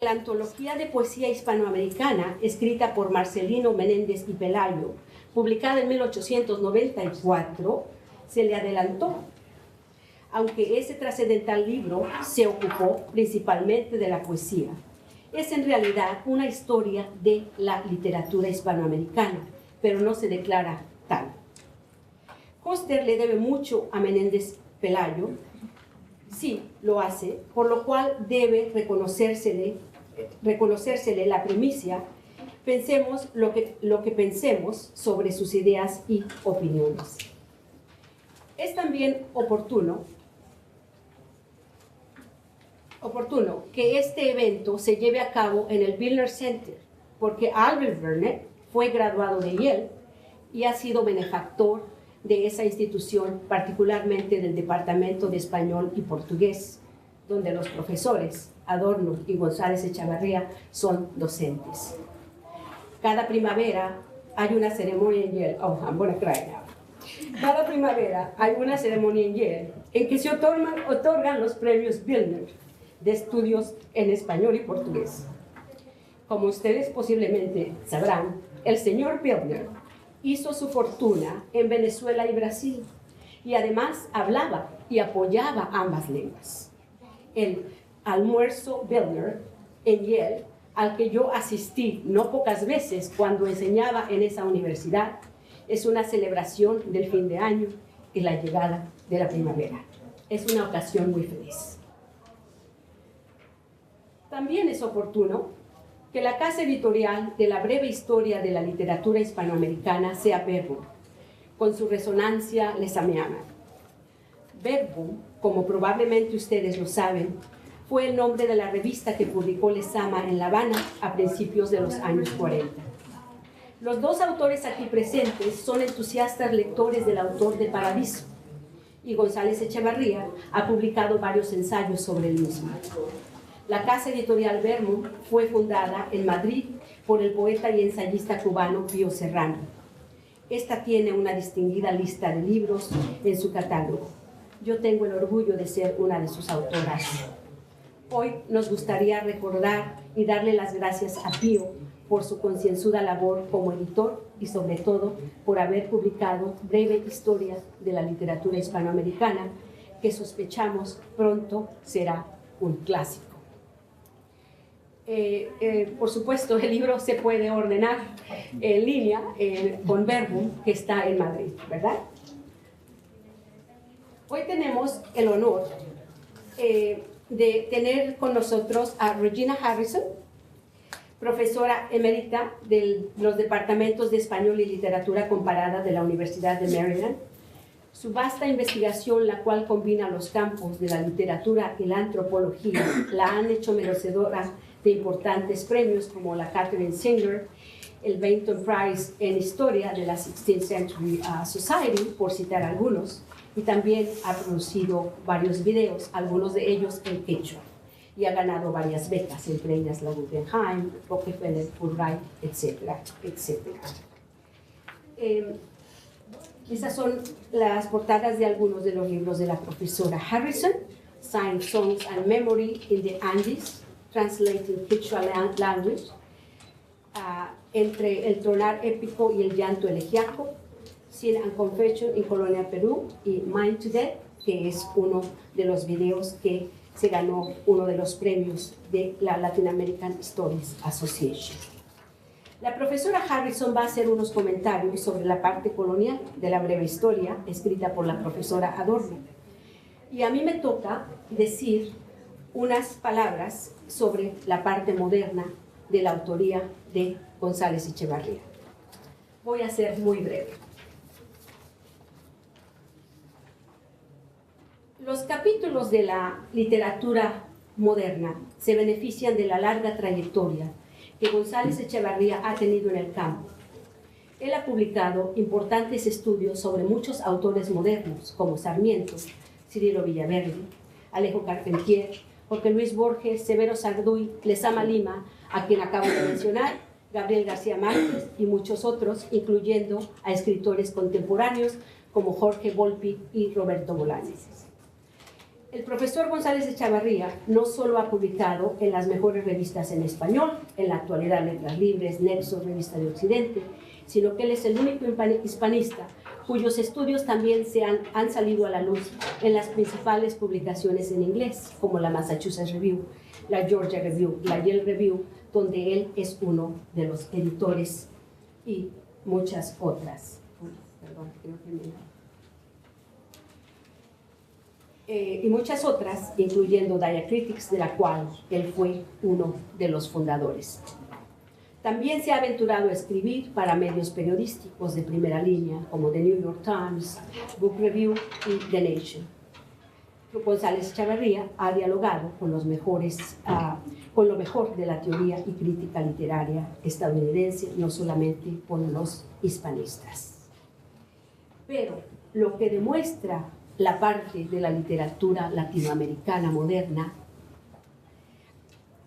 La antología de poesía hispanoamericana, escrita por Marcelino Menéndez y Pelayo, publicada en 1894, se le adelantó, aunque ese trascendental libro se ocupó principalmente de la poesía. Es en realidad una historia de la literatura hispanoamericana, pero no se declara tal. Koster le debe mucho a Menéndez Pelayo, sí lo hace, por lo cual debe reconocérsele la primicia, pensemos lo que pensemos sobre sus ideas y opiniones. Es también oportuno que este evento se lleve a cabo en el Billner Center, porque Albert Burnett fue graduado de Yale y ha sido benefactor de esa institución, particularmente del Departamento de Español y Portugués, donde los profesores Adorno y González Echavarría son docentes. Cada primavera hay una ceremonia en Yale. Oh, I'm gonna cry now. Cada primavera hay una ceremonia en Yale en que se otorgan los premios Billner de estudios en español y portugués. Como ustedes posiblemente sabrán, el señor Billner hizo su fortuna en Venezuela y Brasil, y además hablaba y apoyaba ambas lenguas. El almuerzo Billner en Yale, al que yo asistí no pocas veces cuando enseñaba en esa universidad, es una celebración del fin de año y la llegada de la primavera. Es una ocasión muy feliz. También es oportuno que la casa editorial de la breve historia de la literatura hispanoamericana sea Verbum, con su resonancia lesamiana. Verbum, como probablemente ustedes lo saben, fue el nombre de la revista que publicó Lezama en La Habana a principios de los años 40. Los dos autores aquí presentes son entusiastas lectores del autor de Paradiso, y González Echavarría ha publicado varios ensayos sobre el mismo. La casa editorial Verbum fue fundada en Madrid por el poeta y ensayista cubano Pío Serrano. Esta tiene una distinguida lista de libros en su catálogo. Yo tengo el orgullo de ser una de sus autoras. Hoy nos gustaría recordar y darle las gracias a Pío por su concienzuda labor como editor y sobre todo por haber publicado Breve Historia de la Literatura Hispanoamericana, que sospechamos pronto será un clásico. Por supuesto, el libro se puede ordenar en línea con Verbum, que está en Madrid, ¿verdad? Hoy tenemos el honor de tener con nosotros a Regina Harrison, profesora emérita de los departamentos de Español y Literatura Comparada de la Universidad de Maryland. Su vasta investigación, la cual combina los campos de la literatura y la antropología, la han hecho merecedora de importantes premios como la Catherine Singer, el Benton Prize en Historia de la 16th Century Society, por citar algunos, y también ha producido varios videos, algunos de ellos en quechua, y ha ganado varias becas, entre ellas la Guggenheim, Rockefeller, Fulbright, etcétera, etcétera. Estas son las portadas de algunos de los libros de la profesora Harrison: Signed Songs and Memory in the Andes, Translating Quechua Language, Entre el tronar épico y el llanto elegiaco, Sin and Confession in Colonial Perú, y Mind to Death, que es uno de los videos que se ganó uno de los premios de la Latin American Studies Association. La profesora Harrison va a hacer unos comentarios sobre la parte colonial de la breve historia escrita por la profesora Adorno. Y a mí me toca decir unas palabras sobre la parte moderna de la autoría de González Echavarría. Voy a ser muy breve. Los capítulos de la literatura moderna se benefician de la larga trayectoria que González Echavarría ha tenido en el campo. Él ha publicado importantes estudios sobre muchos autores modernos, como Sarmiento, Cirilo Villaverde, Alejo Carpentier, Jorge Luis Borges, Severo Sarduy, Lezama Lima, a quien acabo de mencionar, Gabriel García Márquez y muchos otros, incluyendo a escritores contemporáneos como Jorge Volpi y Roberto Bolaños. El profesor González Echavarría no solo ha publicado en las mejores revistas en español, en la actualidad Letras Libres, Nexos, Revista de Occidente, sino que él es el único hispanista cuyos estudios también han salido a la luz en las principales publicaciones en inglés, como la Massachusetts Review, la Georgia Review, la Yale Review, donde él es uno de los editores, y muchas otras. Perdón, creo que y muchas otras, incluyendo Diacritics, de la cual él fue uno de los fundadores. También se ha aventurado a escribir para medios periodísticos de primera línea, como The New York Times, Book Review y The Nation. González Echavarría ha dialogado con lo mejor de la teoría y crítica literaria estadounidense, no solamente con los hispanistas. Pero lo que demuestra la parte de la literatura latinoamericana moderna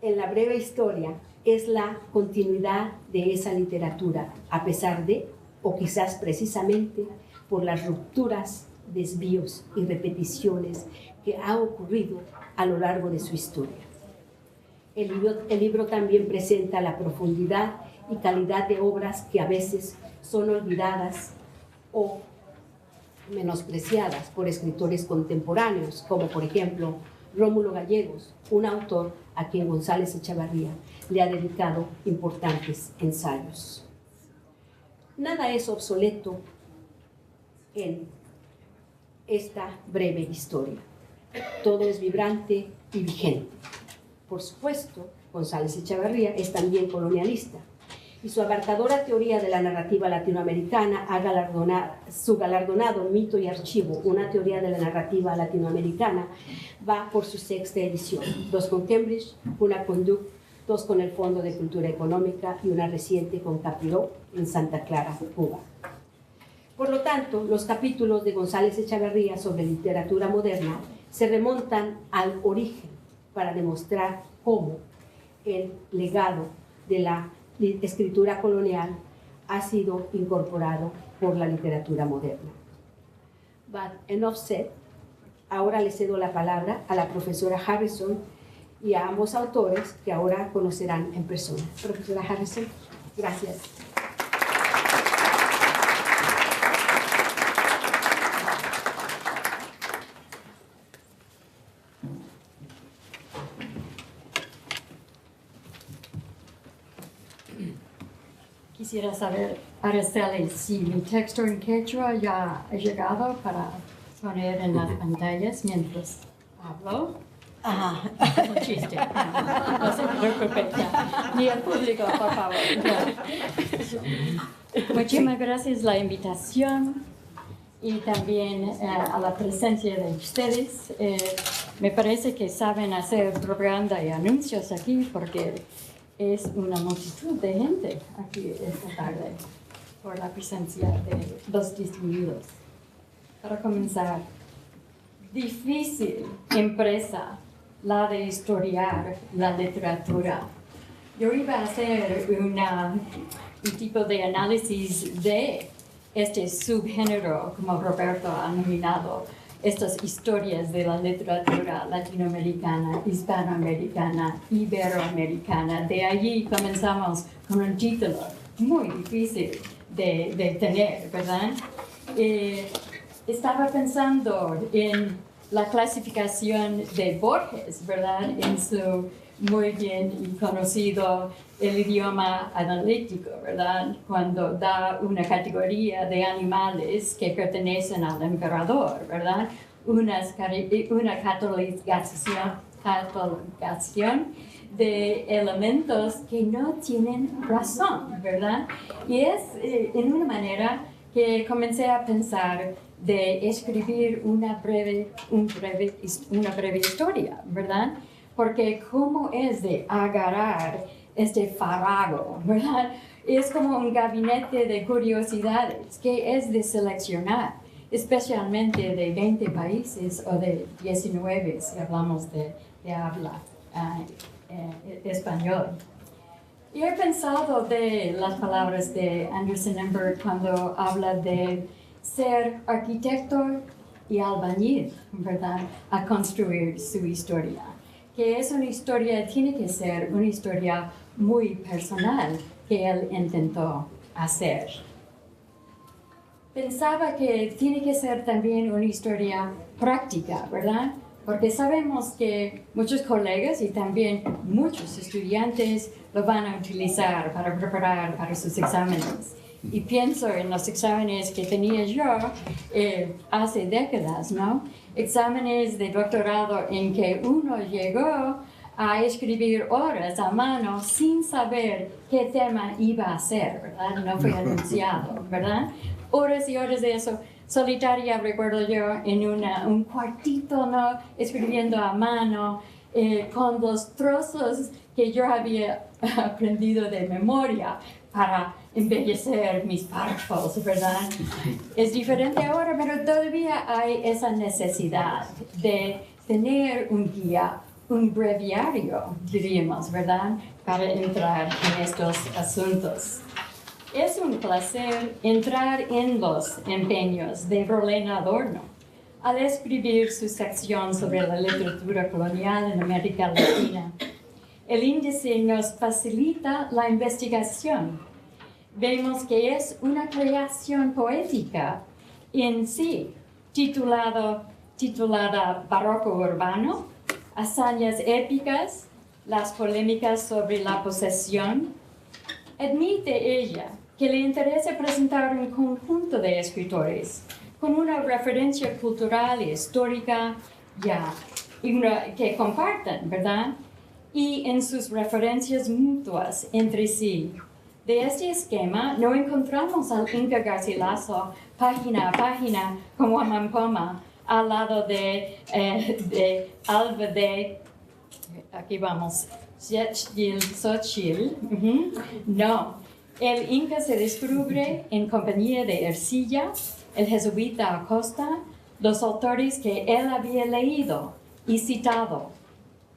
en la breve historia es la continuidad de esa literatura, a pesar de, o quizás precisamente, por las rupturas, desvíos y repeticiones que ha ocurrido a lo largo de su historia. El libro también presenta la profundidad y calidad de obras que a veces son olvidadas o menospreciadas por escritores contemporáneos, como por ejemplo Rómulo Gallegos, un autor a quien González Echavarría le ha dedicado importantes ensayos. Nada es obsoleto en esta breve historia. Todo es vibrante y vigente. Por supuesto, González Echavarría es también colonialista, y su abarcadora teoría de la narrativa latinoamericana su galardonado Mito y Archivo, una teoría de la narrativa latinoamericana, va por su 6ª edición, 2 con Cambridge, una con Duke, 2 con el Fondo de Cultura Económica y una reciente con Capiró en Santa Clara, Cuba. Por lo tanto, los capítulos de González Echavarría sobre literatura moderna se remontan al origen para demostrar cómo el legado de la escritura colonial ha sido incorporado por la literatura moderna. But enough said. Ahora le cedo la palabra a la profesora Harrison y a ambos autores que ahora conocerán en persona. Profesora Harrison, gracias. Quisiera saber, Araceli, si mi texto en quechua ya ha llegado para poner en las pantallas mientras hablo. Ajá. Es un chiste. No se preocupe ya. Ni el público, por favor. Muchísimas gracias por la invitación y también a la presencia de ustedes. Me parece que saben hacer propaganda y anuncios aquí porque es una multitud de gente aquí esta tarde por la presencia de los distinguidos. Para comenzar, difícil empresa la de historiar la literatura. Yo iba a hacer un tipo de análisis de este subgénero, como Roberto ha nominado, estas historias de la literatura latinoamericana, hispanoamericana, iberoamericana. De allí comenzamos con un título muy difícil de tener, ¿verdad? Estaba pensando en la clasificación de Borges, ¿verdad? En su muy bien y conocido el idioma analítico, ¿verdad? Cuando da una categoría de animales que pertenecen al emperador, ¿verdad? Una catalogación de elementos que no tienen razón, ¿verdad? Y es en una manera que comencé a pensar de escribir una breve historia, ¿verdad? Porque cómo es de agarrar este farrago, ¿verdad? Es como un gabinete de curiosidades que es de seleccionar, especialmente de 20 países o de 19 si hablamos de habla español. Y he pensado de las palabras de Anderson Emberg cuando habla de ser arquitecto y albañil, ¿verdad?, a construir su historia. Que es una historia, tiene que ser una historia muy personal que él intentó hacer. Pensaba que tiene que ser también una historia práctica, ¿verdad? Porque sabemos que muchos colegas y también muchos estudiantes lo van a utilizar para preparar para sus exámenes. Y pienso en los exámenes que tenía yo hace décadas, ¿no? Exámenes de doctorado en que uno llegó a escribir horas a mano sin saber qué tema iba a ser, ¿verdad? No fue anunciado, ¿verdad? Horas y horas de eso. Solitaria, recuerdo yo, en un cuartito, ¿no? Escribiendo a mano, con los trozos que yo había aprendido de memoria para embellecer mis párrafos, ¿verdad? Es diferente ahora, pero todavía hay esa necesidad de tener un guía, un breviario, diríamos, ¿verdad?, para entrar en estos asuntos. Es un placer entrar en los empeños de Rolena Adorno al escribir su sección sobre la literatura colonial en América Latina. El índice nos facilita la investigación. Vemos que es una creación poética en sí, titulada Barroco Urbano, hazañas épicas, las polémicas sobre la posesión. Admite ella que le interesa presentar un conjunto de escritores con una referencia cultural y histórica que compartan, ¿verdad?, y en sus referencias mutuas entre sí. De este esquema no encontramos al Inca Garcilaso página a página como a Mampoma al lado de Alva de, aquí vamos, Xochitl. No, el Inca se descubre en compañía de Ercilla, el jesuita Acosta, los autores que él había leído y citado.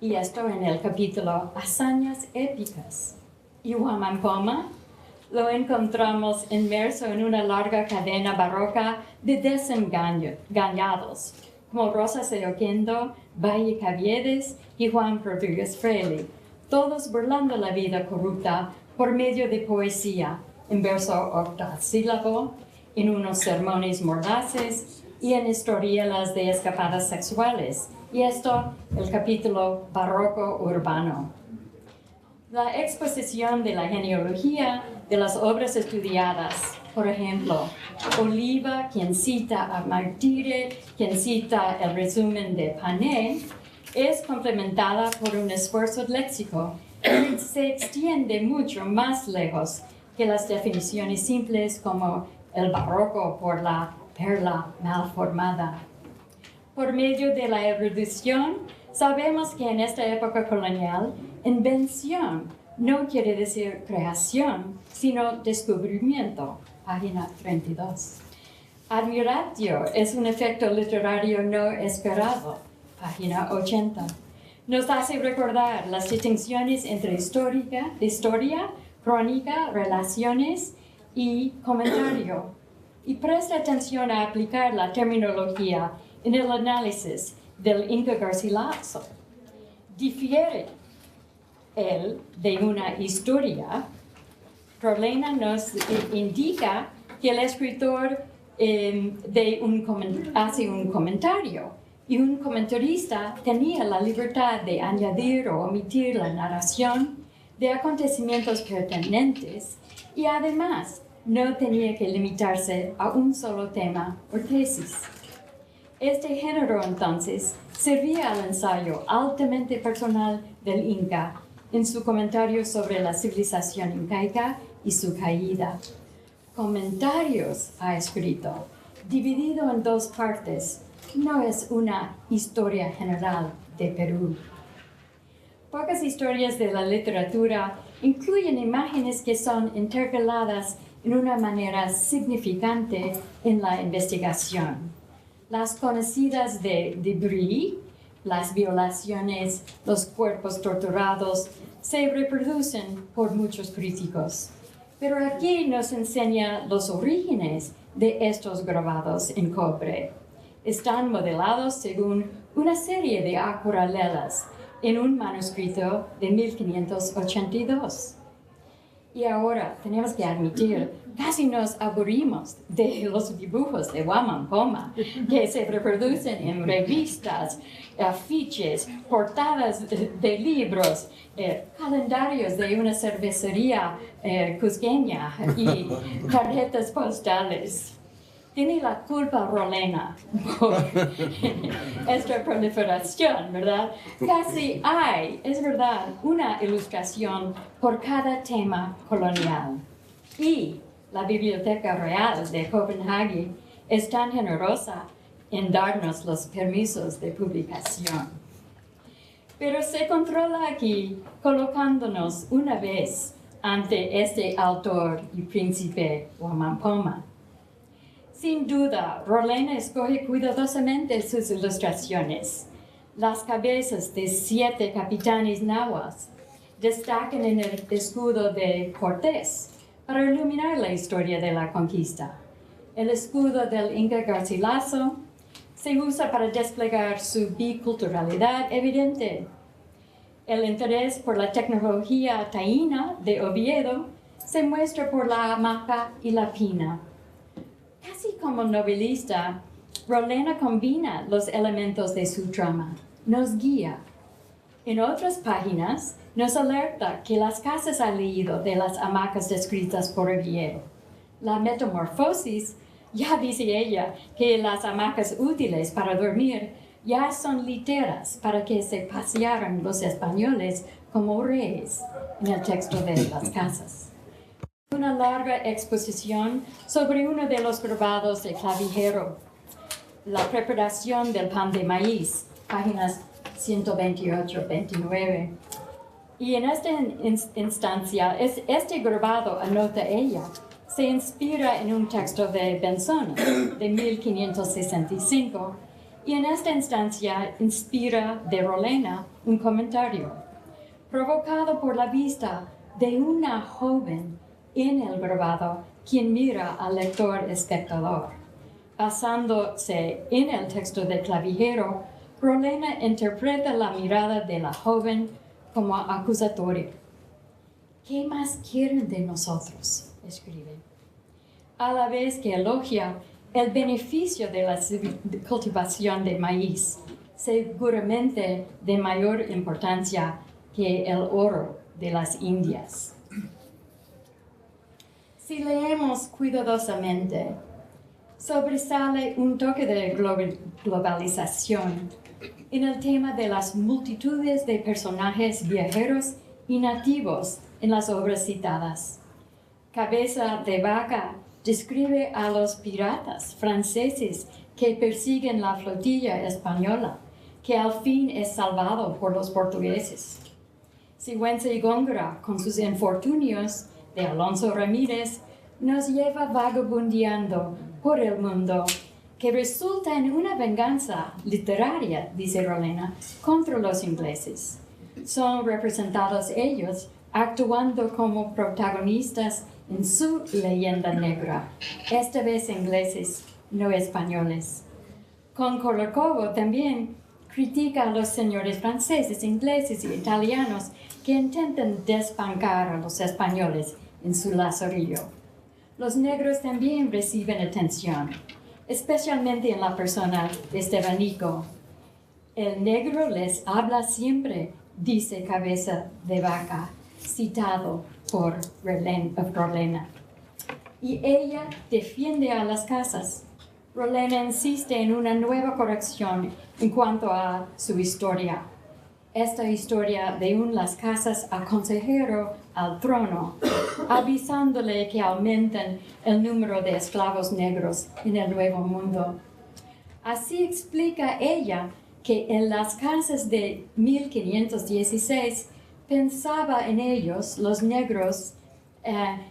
Y esto en el capítulo Hazañas Épicas. Y Huamampoma lo encontramos inmerso en una larga cadena barroca de desengañados, como Rosas de Oquendo, Valle Caviedes y Juan Rodríguez Freire, todos burlando la vida corrupta por medio de poesía, en verso octosílabo, en unos sermones mordaces y en historielas de escapadas sexuales. Y esto, el capítulo Barroco Urbano. La exposición de la genealogía de las obras estudiadas, por ejemplo, Oliva, quien cita a Martire, quien cita el resumen de Panet, es complementada por un esfuerzo léxico que se extiende mucho más lejos que las definiciones simples como el barroco por la perla mal formada. Por medio de la erudición, sabemos que en esta época colonial, invención no quiere decir creación, sino descubrimiento. Página 32. Admiratio es un efecto literario no esperado. Página 80. Nos hace recordar las distinciones entre historia, crónica, relaciones y comentario. Y presta atención a aplicar la terminología en el análisis del Inca Garcilaso. Difiere él de una historia. Rolena nos indica que el escritor hace un comentario y un comentarista tenía la libertad de añadir o omitir la narración de acontecimientos pertinentes y además no tenía que limitarse a un solo tema o tesis. Este género, entonces, servía al ensayo altamente personal del Inca en su comentario sobre la civilización incaica y su caída. Comentarios, ha escrito, dividido en dos partes, no es una historia general de Perú. Pocas historias de la literatura incluyen imágenes que son intercaladas en una manera significante en la investigación. Las conocidas de Brie, las violaciones, los cuerpos torturados, se reproducen por muchos críticos. Pero aquí nos enseña los orígenes de estos grabados en cobre. están modelados según una serie de acuarelas en un manuscrito de 1582. Y ahora tenemos que admitir, casi nos aburrimos de los dibujos de Guamán Poma que se reproducen en revistas, afiches, portadas de libros, calendarios de una cervecería cusqueña y tarjetas postales. Tiene la culpa Rolena por esta proliferación, ¿verdad? Casi hay, es verdad, una ilustración por cada tema colonial. Y la Biblioteca Real de Copenhague es tan generosa en darnos los permisos de publicación. Pero se controla aquí colocándonos una vez ante este autor y príncipe Guamán Poma. Sin duda, Rolena escoge cuidadosamente sus ilustraciones. Las cabezas de 7 capitanes nahuas destacan en el escudo de Cortés para iluminar la historia de la conquista. El escudo del Inca Garcilaso se usa para desplegar su biculturalidad evidente. El interés por la tecnología taína de Oviedo se muestra por la hamaca y la pina. Casi como novelista, Rolena combina los elementos de su trama, nos guía. En otras páginas nos alerta que las casas han leído de las hamacas descritas por Oviedo. La metamorfosis, ya dice ella que las hamacas útiles para dormir ya son literas para que se pasearan los españoles como reyes en el texto de las casas. Una larga exposición sobre uno de los grabados de Clavijero, la preparación del pan de maíz, páginas 128-29. Y en esta instancia, este grabado, anota ella, se inspira en un texto de Benzón de 1565 y en esta instancia inspira de Rolena un comentario, provocado por la vista de una joven en el grabado quien mira al lector espectador. Basándose en el texto de Clavijero, Rolena interpreta la mirada de la joven como acusatoria. ¿Qué más quieren de nosotros?, escribe. A la vez que elogia el beneficio de la cultivación de maíz, seguramente de mayor importancia que el oro de las Indias. Si leemos cuidadosamente, sobresale un toque de globalización en el tema de las multitudes de personajes viajeros y nativos en las obras citadas. Cabeza de Vaca describe a los piratas franceses que persiguen la flotilla española, que al fin es salvado por los portugueses. Sigüenza y Góngora, con sus infortunios, de Alonso Ramírez, nos lleva vagabundeando por el mundo, que resulta en una venganza literaria, dice Rolena, contra los ingleses. Son representados ellos actuando como protagonistas en su leyenda negra, esta vez ingleses, no españoles. Con Colacobo también critica a los señores franceses, ingleses y italianos que intentan desbancar a los españoles en su lazarillo. Los negros también reciben atención, especialmente en la persona de Estebanico. El negro les habla siempre, dice Cabeza de Vaca, citado por Rolena. Y ella defiende a las casas. Rolena insiste en una nueva corrección en cuanto a su historia. Esta historia de un Las Casas a consejero al trono, avisándole que aumentan el número de esclavos negros en el Nuevo Mundo. Así explica ella que en las casas de 1516 pensaba en ellos, los negros,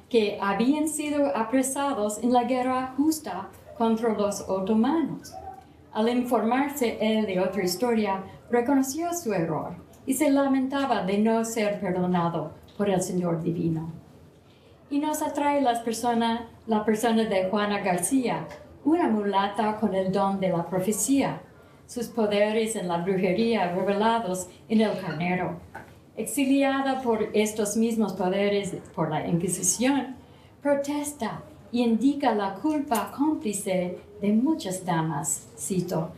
que habían sido apresados en la guerra justa contra los otomanos. Al informarse él de otra historia, reconoció su error y se lamentaba de no ser perdonado por el Señor Divino. Y nos atrae la persona de Juana García, una mulata con el don de la profecía, sus poderes en la brujería revelados en el carnero. Exiliada por estos mismos poderes por la Inquisición, protesta y indica la culpa cómplice de muchas damas. Cito,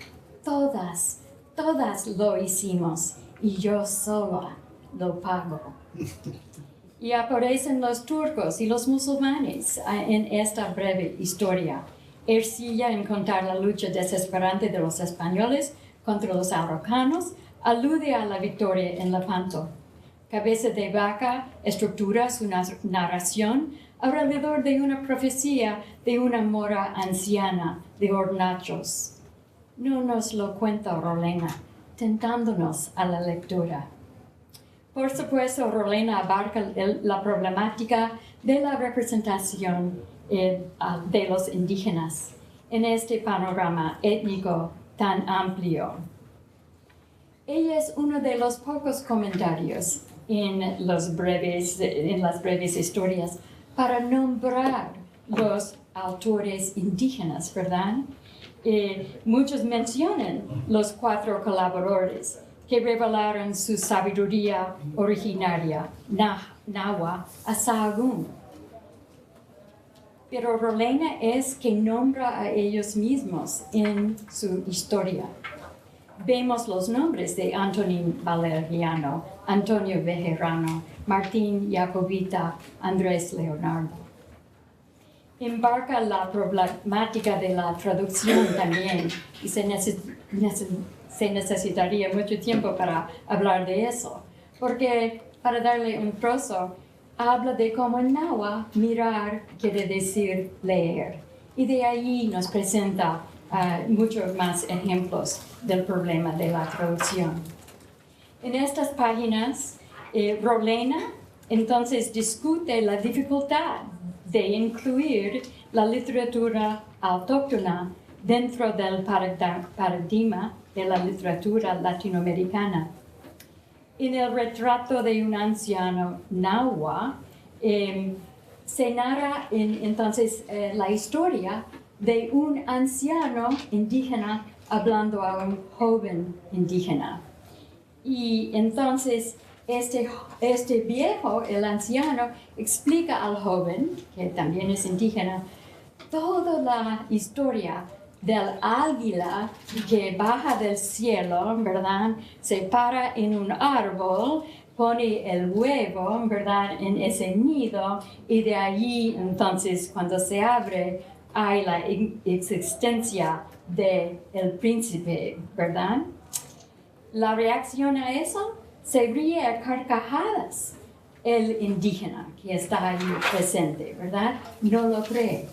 todas lo hicimos y yo sola lo pago. Y aparecen los turcos y los musulmanes en esta breve historia. Ercilla en contar la lucha desesperante de los españoles contra los araucanos, alude a la victoria en Lepanto. Cabeza de Vaca estructura su narración alrededor de una profecía de una mora anciana de hornachos. No nos lo cuenta Rolena, tentándonos a la lectura. Por supuesto, Rolena abarca la problemática de la representación de los indígenas en este panorama étnico tan amplio. Ella es uno de los pocos comentarios en las breves historias para nombrar los autores indígenas, ¿verdad? Muchos mencionan los 4 colaboradores que revelaron su sabiduría originaria, Nahua, a Sahagún. Pero Rolena es que nombra a ellos mismos en su historia. Vemos los nombres de Antonín Valeriano, Antonio Bejarano, Martín Jacobita, Andrés Leonardo. Embarca la problemática de la traducción también, y se necesitaría mucho tiempo para hablar de eso, porque para darle un trozo, habla de cómo en náhuatl mirar quiere decir leer, y de ahí nos presenta muchos más ejemplos del problema de la traducción. En estas páginas, Rolena entonces discute la dificultad de incluir la literatura autóctona dentro del paradigma de la literatura latinoamericana. En el retrato de un anciano náhuatl, se narra entonces la historia de un anciano indígena hablando a un joven indígena. Y entonces este viejo, el anciano, explica al joven, que también es indígena, toda la historia del águila que baja del cielo, ¿verdad? Se para en un árbol, pone el huevo, ¿verdad?, en ese nido, y de allí, entonces, cuando se abre, hay la existencia del príncipe, ¿verdad? La reacción a eso, se ríe a carcajadas el indígena que está ahí presente, ¿verdad? No lo cree.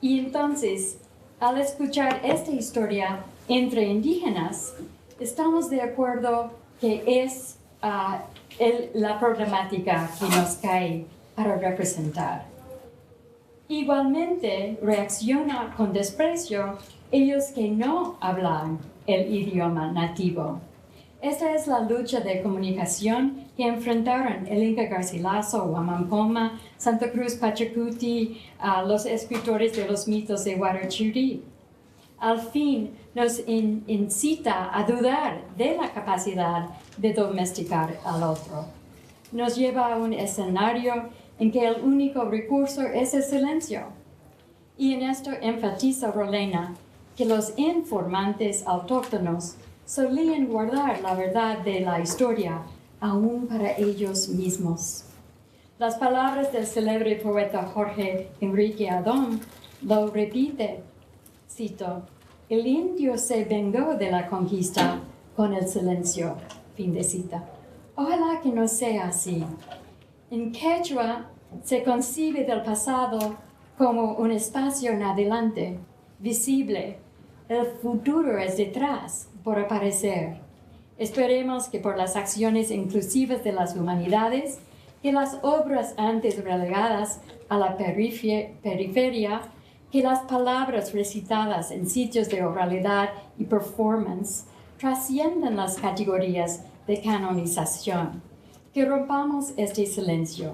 Y entonces, al escuchar esta historia entre indígenas, estamos de acuerdo que es la problemática que nos cae para representar. Igualmente, reacciona con desprecio ellos que no hablan el idioma nativo. Esta es la lucha de comunicación que enfrentaron el Inca Garcilaso, Huamampoma, Santa Cruz Pachacuti, los escritores de los mitos de Huarachirí. Al fin nos incita a dudar de la capacidad de domesticar al otro. Nos lleva a un escenario en que el único recurso es el silencio. Y en esto enfatiza Rolena que los informantes autóctonos solían guardar la verdad de la historia aún para ellos mismos. Las palabras del célebre poeta Jorge Enrique Adón lo repite, cito, el indio se vengó de la conquista con el silencio, fin de cita. Ojalá que no sea así. En quechua se concibe del pasado como un espacio en adelante, visible. El futuro es detrás, por aparecer. Esperemos que por las acciones inclusivas de las humanidades, que las obras antes relegadas a la periferia, que las palabras recitadas en sitios de oralidad y performance trasciendan las categorías de canonización, que rompamos este silencio,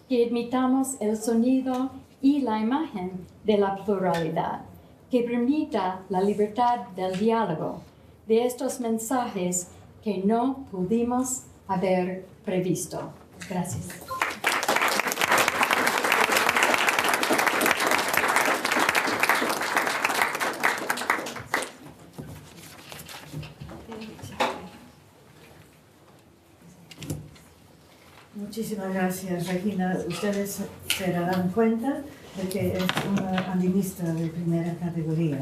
que admitamos el sonido y la imagen de la pluralidad, que permita la libertad del diálogo de estos mensajes que no pudimos haber previsto. Gracias. Muchísimas gracias, Regina. Ustedes se darán cuenta de que es una andinista de primera categoría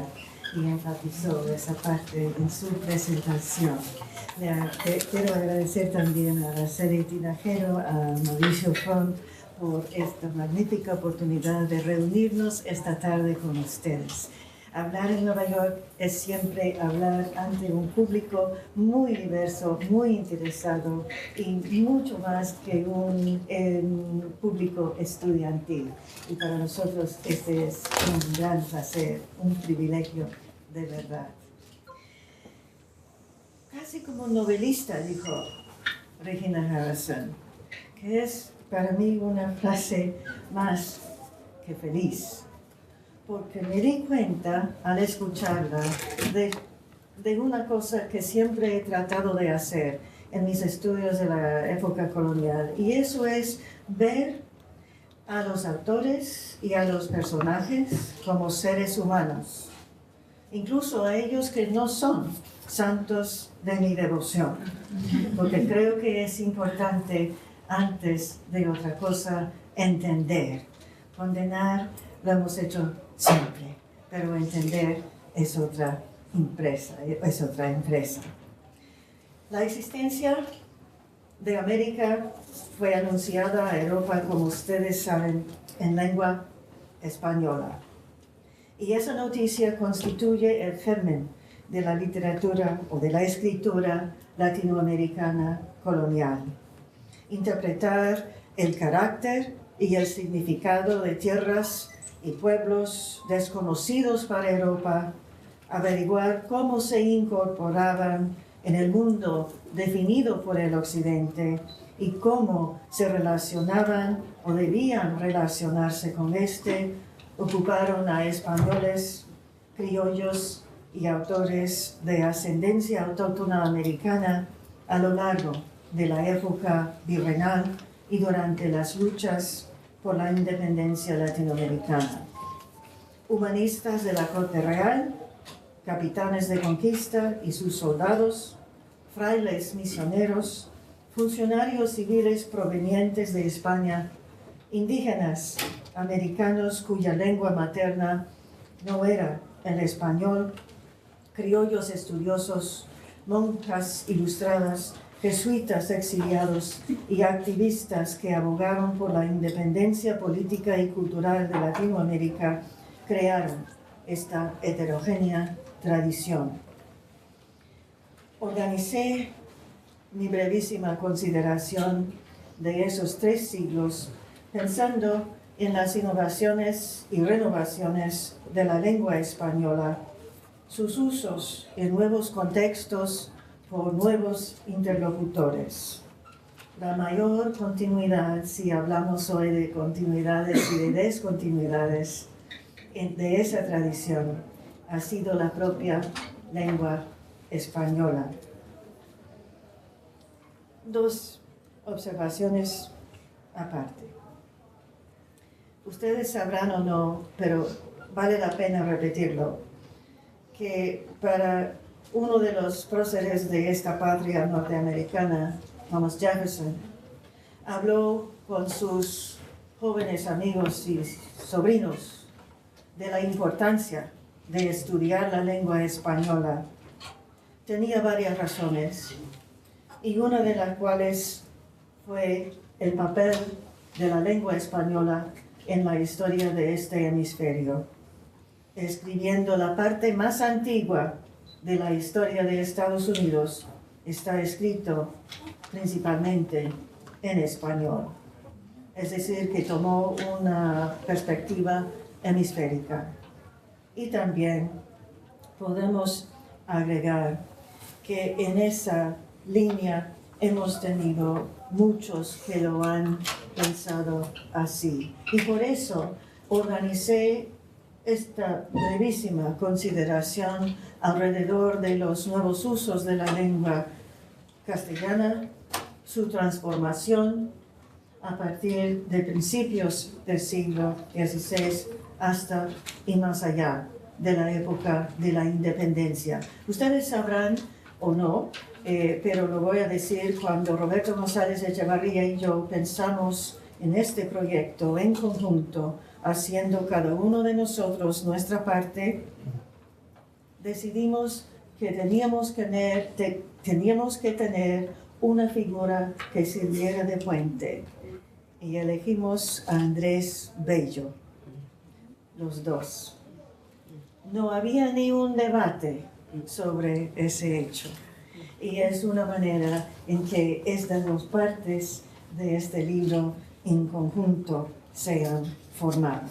y enfatizó esa parte en su presentación. Quiero agradecer también a Araceli Tinajero, a Mauricio Font por esta magnífica oportunidad de reunirnos esta tarde con ustedes. Hablar en Nueva York es siempre hablar ante un público muy diverso, muy interesado y mucho más que un público estudiantil. Y para nosotros este es un gran placer, un privilegio de verdad. Casi como novelista, dijo Regina Harrison, que es para mí una frase más que feliz. Porque me di cuenta al escucharla de una cosa que siempre he tratado de hacer en mis estudios de la época colonial, y eso es ver a los autores y a los personajes como seres humanos, incluso a ellos que no son santos de mi devoción, porque creo que es importante, antes de otra cosa, entender. Condenar lo hemos hecho siempre, pero entender es otra empresa. La existencia de América fue anunciada a Europa, como ustedes saben, en lengua española. Y esa noticia constituye el germen de la literatura o de la escritura latinoamericana colonial. Interpretar el carácter y el significado de tierras y pueblos desconocidos para Europa, averiguar cómo se incorporaban en el mundo definido por el Occidente y cómo se relacionaban o debían relacionarse con este, ocuparon a españoles, criollos y autores de ascendencia autóctona americana a lo largo de la época virreinal y durante las luchas por la independencia latinoamericana. Humanistas de la corte real, capitanes de conquista y sus soldados, frailes misioneros, funcionarios civiles provenientes de España, indígenas americanos cuya lengua materna no era el español, criollos estudiosos, monjas ilustradas, jesuitas exiliados y activistas que abogaron por la independencia política y cultural de Latinoamérica crearon esta heterogénea tradición. Organicé mi brevísima consideración de esos 3 siglos pensando en las innovaciones y renovaciones de la lengua española, sus usos en nuevos contextos por nuevos interlocutores. La mayor continuidad, si hablamos hoy de continuidades y de descontinuidades de esa tradición, ha sido la propia lengua española. 2 observaciones aparte. Ustedes sabrán o no, pero vale la pena repetirlo, que para uno de los próceres de esta patria norteamericana, Thomas Jefferson, habló con sus jóvenes amigos y sobrinos de la importancia de estudiar la lengua española. Tenía varias razones, y una de las cuales fue el papel de la lengua española en la historia de este hemisferio, escribiendo la parte más antigua de la historia de Estados Unidos. Está escrito principalmente en español, es decir, que tomó una perspectiva hemisférica. Y también podemos agregar que en esa línea hemos tenido muchos que lo han pensado así. Y por eso organicé esta brevísima consideración alrededor de los nuevos usos de la lengua castellana, su transformación a partir de principios del siglo XVI hasta y más allá de la época de la independencia. Ustedes sabrán o no, pero lo voy a decir, cuando Roberto González Echevarría y yo pensamos en este proyecto en conjunto, haciendo cada uno de nosotros nuestra parte, decidimos que teníamos que tener una figura que sirviera de puente. Y elegimos a Andrés Bello, los dos. No había ni un debate sobre ese hecho. Y es una manera en que estas dos partes de este libro en conjunto se han formado.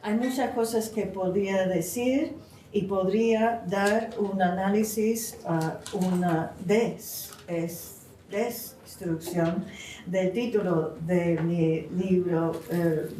Hay muchas cosas que podría decir y podría dar un análisis, una destrucción del título de mi libro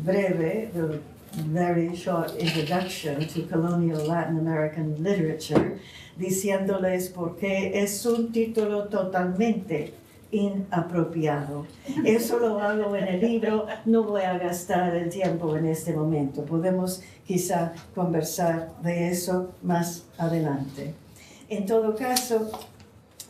breve, The Very Short Introduction to Colonial Latin American Literature, diciéndoles por qué es un título totalmente inapropiado. Eso lo hago en el libro, no voy a gastar el tiempo en este momento. Podemos quizá conversar de eso más adelante. En todo caso,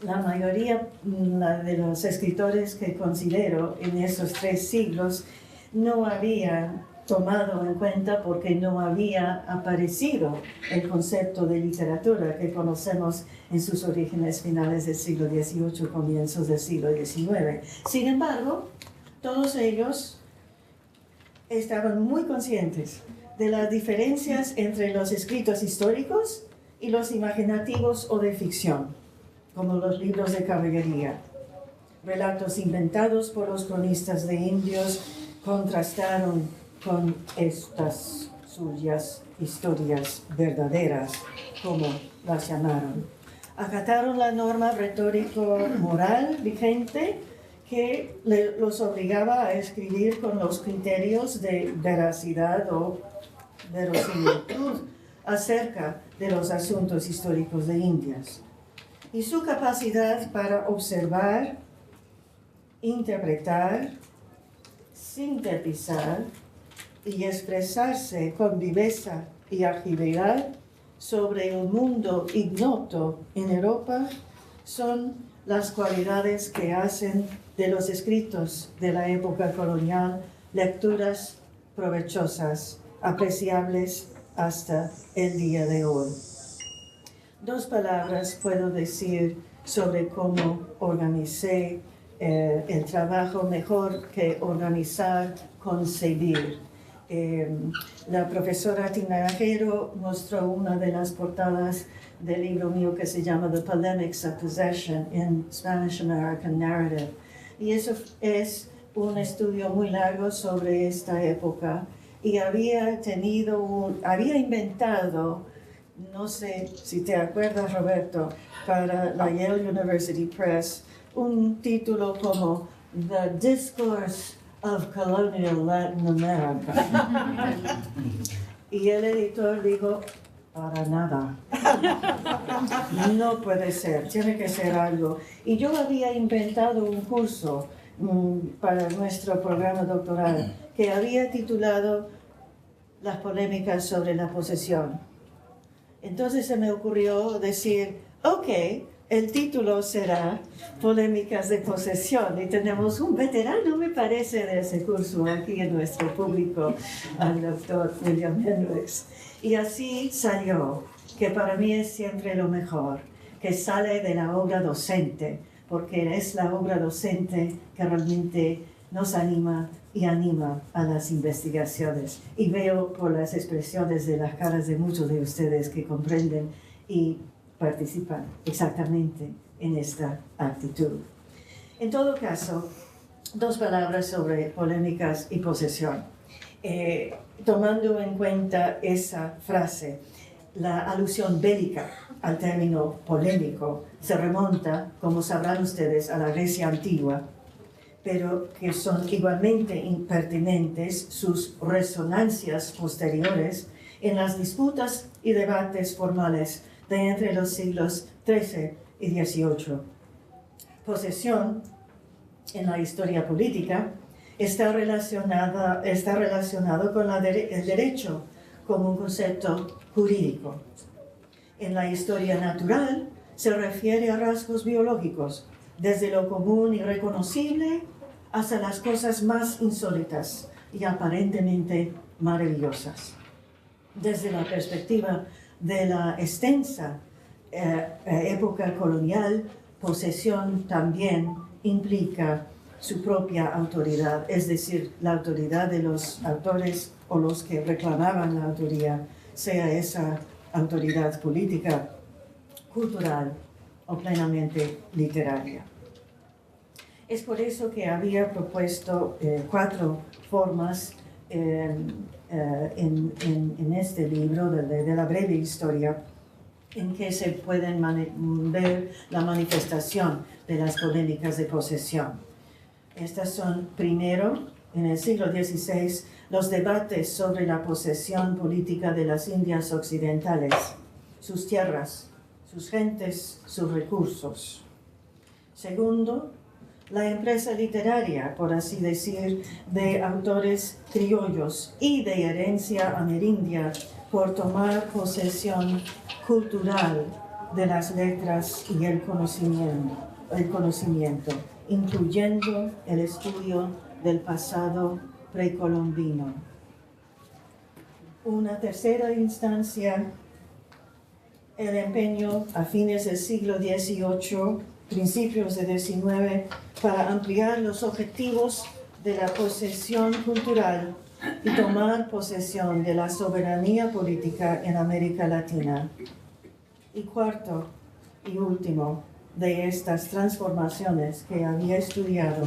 la mayoría de los escritores que considero en esos 3 siglos no habían tomado en cuenta, porque no había aparecido el concepto de literatura que conocemos en sus orígenes finales del siglo XVIII, comienzos del siglo XIX. Sin embargo, todos ellos estaban muy conscientes de las diferencias entre los escritos históricos y los imaginativos o de ficción, como los libros de caballería. Relatos inventados por los cronistas de indios contrastaron con estas suyas historias verdaderas, como las llamaron. Acataron la norma retórico-moral vigente que los obligaba a escribir con los criterios de veracidad o verosimilitud acerca de los asuntos históricos de Indias. Y su capacidad para observar, interpretar, sintetizar y expresarse con viveza y agilidad sobre un mundo ignoto en Europa son las cualidades que hacen de los escritos de la época colonial lecturas provechosas, apreciables hasta el día de hoy. 2 palabras puedo decir sobre cómo organicé el trabajo, mejor que organizar, concebir. La profesora Tinajero mostró una de las portadas del libro mío que se llama The Polemics of Possession in Spanish American Narrative. Y eso es un estudio muy largo sobre esta época. Y había inventado, no sé si te acuerdas, Roberto, para la Yale University Press, un título como The Discourse of Colonial Latin America. Y el editor dijo, para nada. No puede ser, tiene que ser algo. Y yo había inventado un curso para nuestro programa doctoral que había titulado Las polémicas sobre la posesión. Entonces se me ocurrió decir, ok, el título será Polémicas de posesión, y tenemos un veterano, me parece, de ese curso aquí en nuestro público, al doctor William Hendricks. Y así salió, que para mí es siempre lo mejor, que sale de la obra docente, porque es la obra docente que realmente nos anima y anima a las investigaciones. Y veo por las expresiones de las caras de muchos de ustedes que comprenden y participan exactamente en esta actitud. En todo caso, 2 palabras sobre polémicas y posesión. Tomando en cuenta esa frase, la alusión bélica al término polémico se remonta, como sabrán ustedes, a la Grecia antigua, pero que son igualmente impertinentes sus resonancias posteriores en las disputas y debates formales de entre los siglos XIII y XVIII. Posesión, en la historia política, está relacionado con el derecho como un concepto jurídico. En la historia natural se refiere a rasgos biológicos, desde lo común y reconocible hasta las cosas más insólitas y aparentemente maravillosas. Desde la perspectiva de la extensa época colonial, posesión también implica su propia autoridad, es decir, la autoridad de los autores o los que reclamaban la autoría, sea esa autoridad política, cultural o plenamente literaria. Es por eso que había propuesto 4 formas en este libro de la breve historia en que se pueden ver la manifestación de las polémicas de posesión. Estas son, primero, en el siglo XVI, los debates sobre la posesión política de las Indias occidentales, sus tierras, sus gentes, sus recursos. Segundo, la empresa literaria, por así decir, de autores criollos y de herencia amerindia por tomar posesión cultural de las letras y el conocimiento, incluyendo el estudio del pasado precolombino. Una tercera instancia, el empeño a fines del siglo XVIII, principios del XIX, para ampliar los objetivos de la posesión cultural y tomar posesión de la soberanía política en América Latina. Y cuarto y último de estas transformaciones que había estudiado,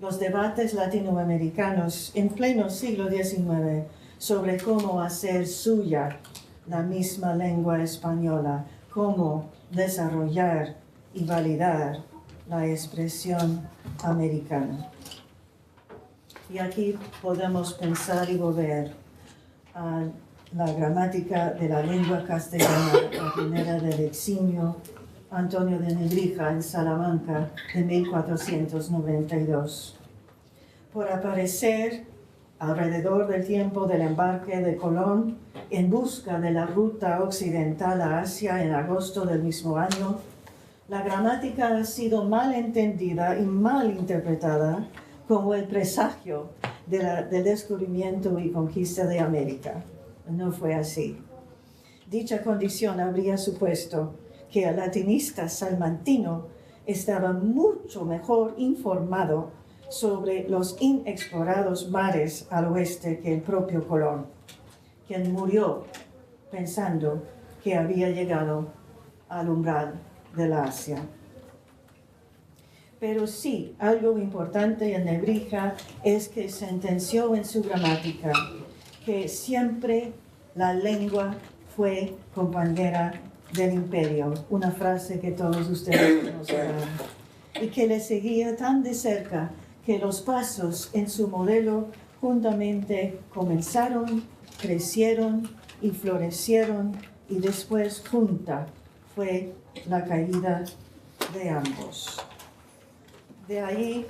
los debates latinoamericanos en pleno siglo XIX sobre cómo hacer suya la misma lengua española, cómo desarrollar y validar la expresión americana. Y aquí podemos pensar y volver a la gramática de la lengua castellana, la primera del eximio Antonio de Nebrija en Salamanca de 1492. Por aparecer alrededor del tiempo del embarque de Colón en busca de la ruta occidental a Asia en agosto del mismo año, la gramática ha sido mal entendida y mal interpretada como el presagio del descubrimiento y conquista de América. No fue así. Dicha condición habría supuesto que el latinista salmantino estaba mucho mejor informado sobre los inexplorados mares al oeste que el propio Colón, quien murió pensando que había llegado al umbral de la Asia. Pero sí, algo importante en Nebrija es que sentenció en su gramática que siempre la lengua fue compañera del imperio, una frase que todos ustedes conocerán, y que le seguía tan de cerca que los pasos en su modelo juntamente comenzaron, crecieron y florecieron, y después junta fue la caída de ambos. De ahí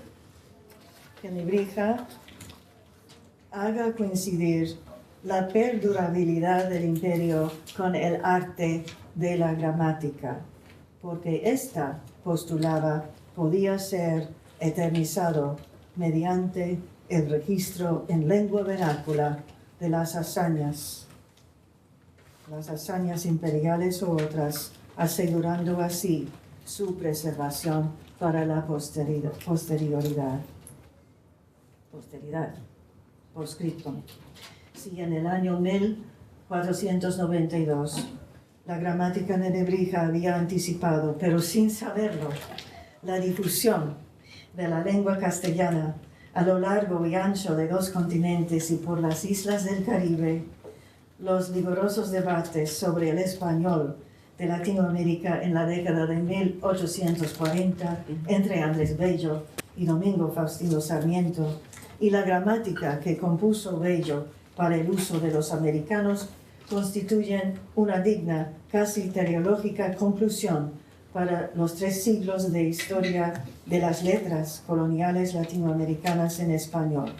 que Nebrija haga coincidir la perdurabilidad del imperio con el arte de la gramática, porque ésta, postulaba, podía ser eternizado mediante el registro en lengua vernácula de las hazañas imperiales u otras, asegurando así su preservación para la posteridad, por escrito. Si en el año 1492 la gramática de Nebrija había anticipado, pero sin saberlo, la difusión de la lengua castellana a lo largo y ancho de 2 continentes y por las islas del Caribe, los vigorosos debates sobre el español de Latinoamérica en la década de 1840 entre Andrés Bello y Domingo Faustino Sarmiento, y la gramática que compuso Bello para el uso de los americanos, constituyen una digna, casi teleológica conclusión para los 3 siglos de historia de las letras coloniales latinoamericanas en español.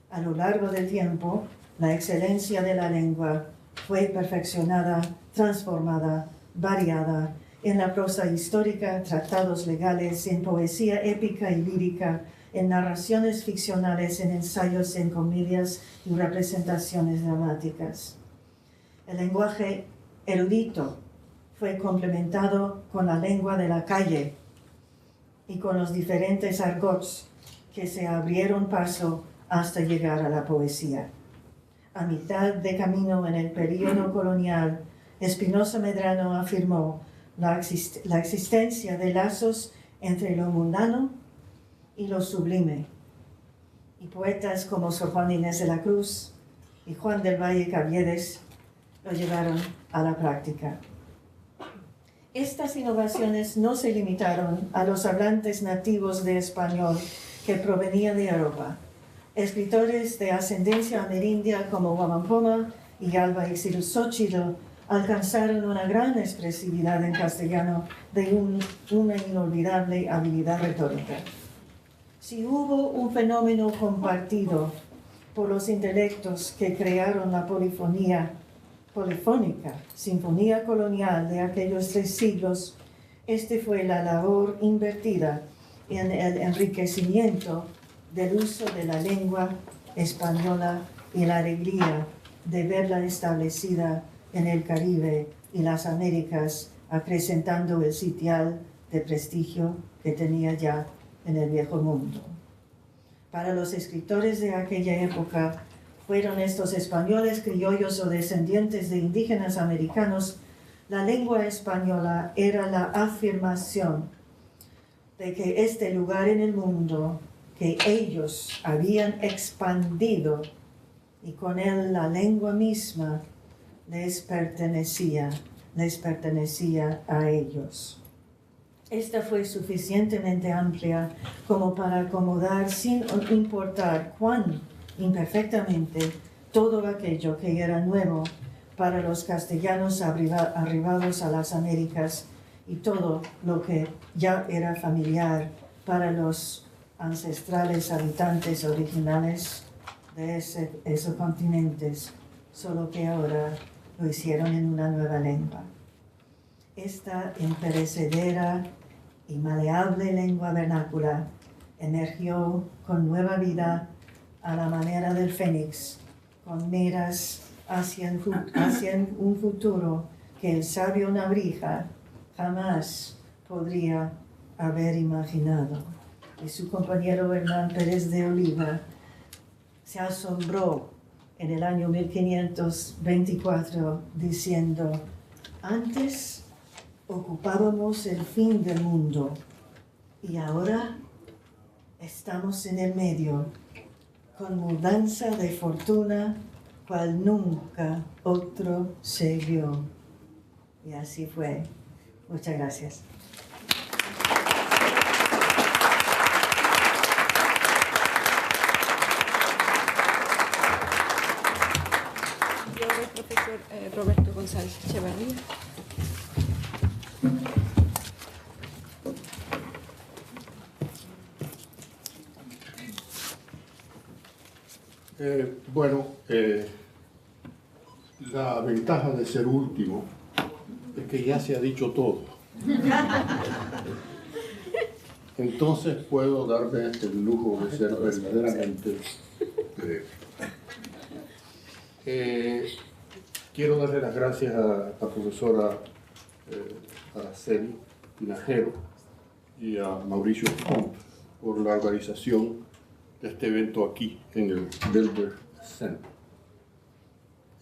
A lo largo del tiempo, la excelencia de la lengua fue perfeccionada, transformada, variada en la prosa histórica, tratados legales, en poesía épica y lírica, en narraciones ficcionales, en ensayos, en comedias y representaciones dramáticas. El lenguaje erudito fue complementado con la lengua de la calle y con los diferentes argots que se abrieron paso hasta llegar a la poesía. A mitad de camino en el período colonial, Espinosa Medrano afirmó la existencia de lazos entre lo mundano y lo sublime. Y poetas como Sor Juana Inés de la Cruz y Juan del Valle Caviedes lo llevaron a la práctica. Estas innovaciones no se limitaron a los hablantes nativos de español que provenían de Europa. Escritores de ascendencia amerindia como Huamampoma y Alba Ixtlilxóchitl alcanzaron una gran expresividad en castellano de una inolvidable habilidad retórica. Si hubo un fenómeno compartido por los intelectos que crearon la polifónica sinfonía colonial de aquellos 3 siglos, este fue la labor invertida en el enriquecimiento del uso de la lengua española y la alegría de verla establecida en el Caribe y las Américas, acrecentando el sitial de prestigio que tenía ya en el Viejo Mundo. Para los escritores de aquella época, fueron estos españoles criollos o descendientes de indígenas americanos, la lengua española era la afirmación de que este lugar en el mundo que ellos habían expandido y con él la lengua misma les pertenecía a ellos. Esta fue suficientemente amplia como para acomodar, sin importar cuán imperfectamente, todo aquello que era nuevo para los castellanos arribados a las Américas y todo lo que ya era familiar para los ancestrales habitantes originales de esos continentes, solo que ahora lo hicieron en una nueva lengua. Esta imperecedera y maleable lengua vernácula emergió con nueva vida a la manera del fénix, con miras hacia un futuro que el sabio Navrija jamás podría haber imaginado. Y su compañero Hernán Pérez de Oliva se asombró en el año 1524 diciendo: antes ocupábamos el fin del mundo y ahora estamos en el medio, con mudanza de fortuna cual nunca otro se vio. Y así fue. Muchas gracias. Yo soy profesor Roberto González Echevarría. La ventaja de ser último es que ya se ha dicho todo. Entonces puedo darme el lujo de ser verdaderamente breve. Quiero darle las gracias a la profesora Araceli Tinajero y a Mauricio Font por la organización de este evento aquí en el Bilder Center.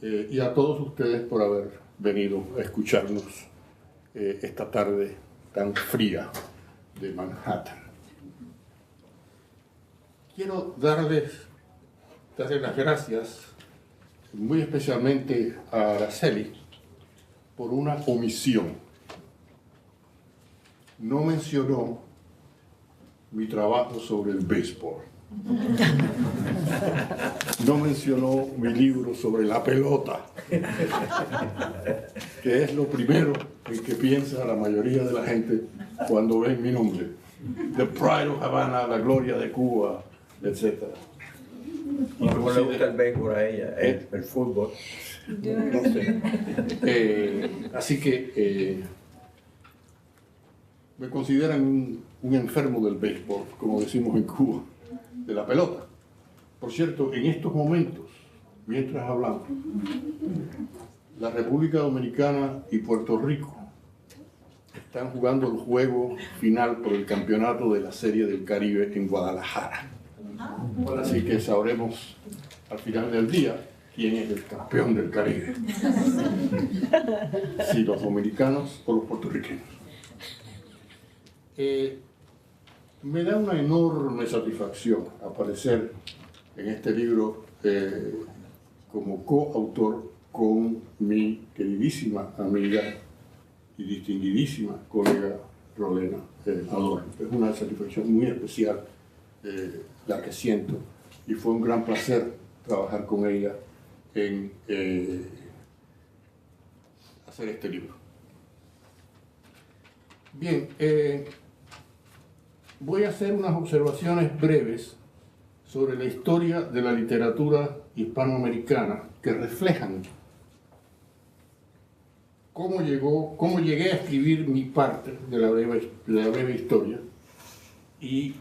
Y a todos ustedes por haber venido a escucharnos esta tarde tan fría de Manhattan. Quiero darles las gracias muy especialmente a Araceli por una omisión. No mencionó mi trabajo sobre el béisbol. No mencionó mi libro sobre la pelota, que es lo primero en que piensa la mayoría de la gente cuando ven mi nombre. The Pride of Havana, la gloria de Cuba, etc. ¿Y cómo le gusta el béisbol a ella? El fútbol. No sé. Así que me consideran un enfermo del béisbol, como decimos en Cuba, de la pelota. Por cierto, en estos momentos, mientras hablamos, la República Dominicana y Puerto Rico están jugando el juego final por el campeonato de la Serie del Caribe en Guadalajara. Así que sabremos al final del día quién es el campeón del Caribe. Si los dominicanos o los puertorriqueños. Me da una enorme satisfacción aparecer en este libro como coautor con mi queridísima amiga y distinguidísima colega Rolena Adorno. Es una satisfacción muy especial la que siento y fue un gran placer trabajar con ella en hacer este libro. Bien, voy a hacer unas observaciones breves sobre la historia de la literatura hispanoamericana que reflejan cómo llegué a escribir mi parte de la breve historia. Y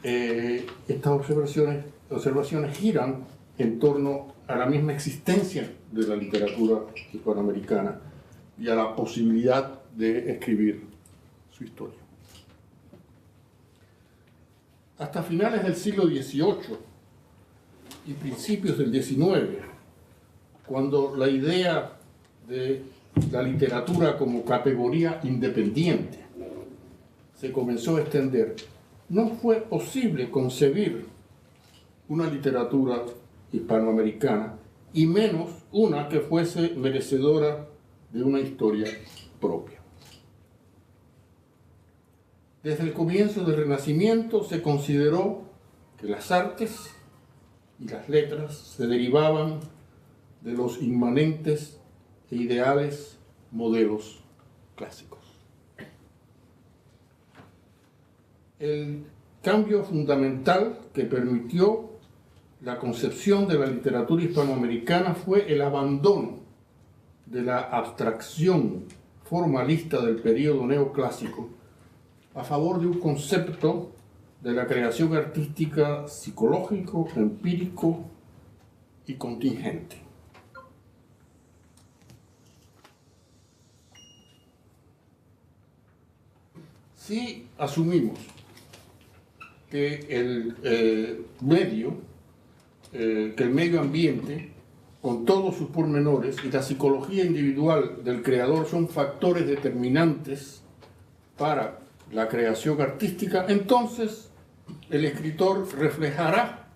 estas observaciones giran en torno a la misma existencia de la literatura hispanoamericana y a la posibilidad de escribir su historia. Hasta finales del siglo XVIII y principios del XIX, cuando la idea de la literatura como categoría independiente se comenzó a extender, no fue posible concebir una literatura hispanoamericana y menos una que fuese merecedora de una historia propia. Desde el comienzo del Renacimiento se consideró que las artes y las letras se derivaban de los inmanentes e ideales modelos clásicos. El cambio fundamental que permitió la concepción de la literatura hispanoamericana fue el abandono de la abstracción formalista del periodo neoclásico a favor de un concepto de la creación artística psicológico, empírico y contingente. Si asumimos que el medio ambiente, con todos sus pormenores, y la psicología individual del creador son factores determinantes para la creación artística, entonces el escritor reflejará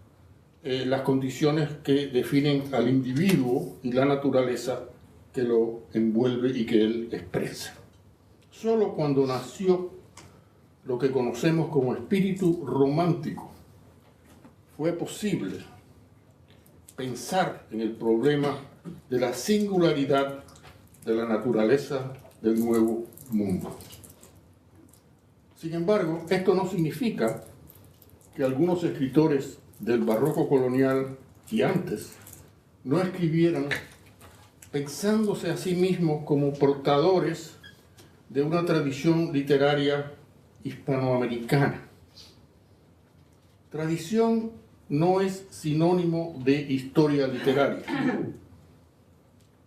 las condiciones que definen al individuo y la naturaleza que lo envuelve y que él expresa. Solo cuando nació lo que conocemos como espíritu romántico fue posible pensar en el problema de la singularidad de la naturaleza del nuevo mundo. Sin embargo, esto no significa que algunos escritores del barroco colonial y antes no escribieran pensándose a sí mismos como portadores de una tradición literaria hispanoamericana. Tradición no es sinónimo de historia literaria.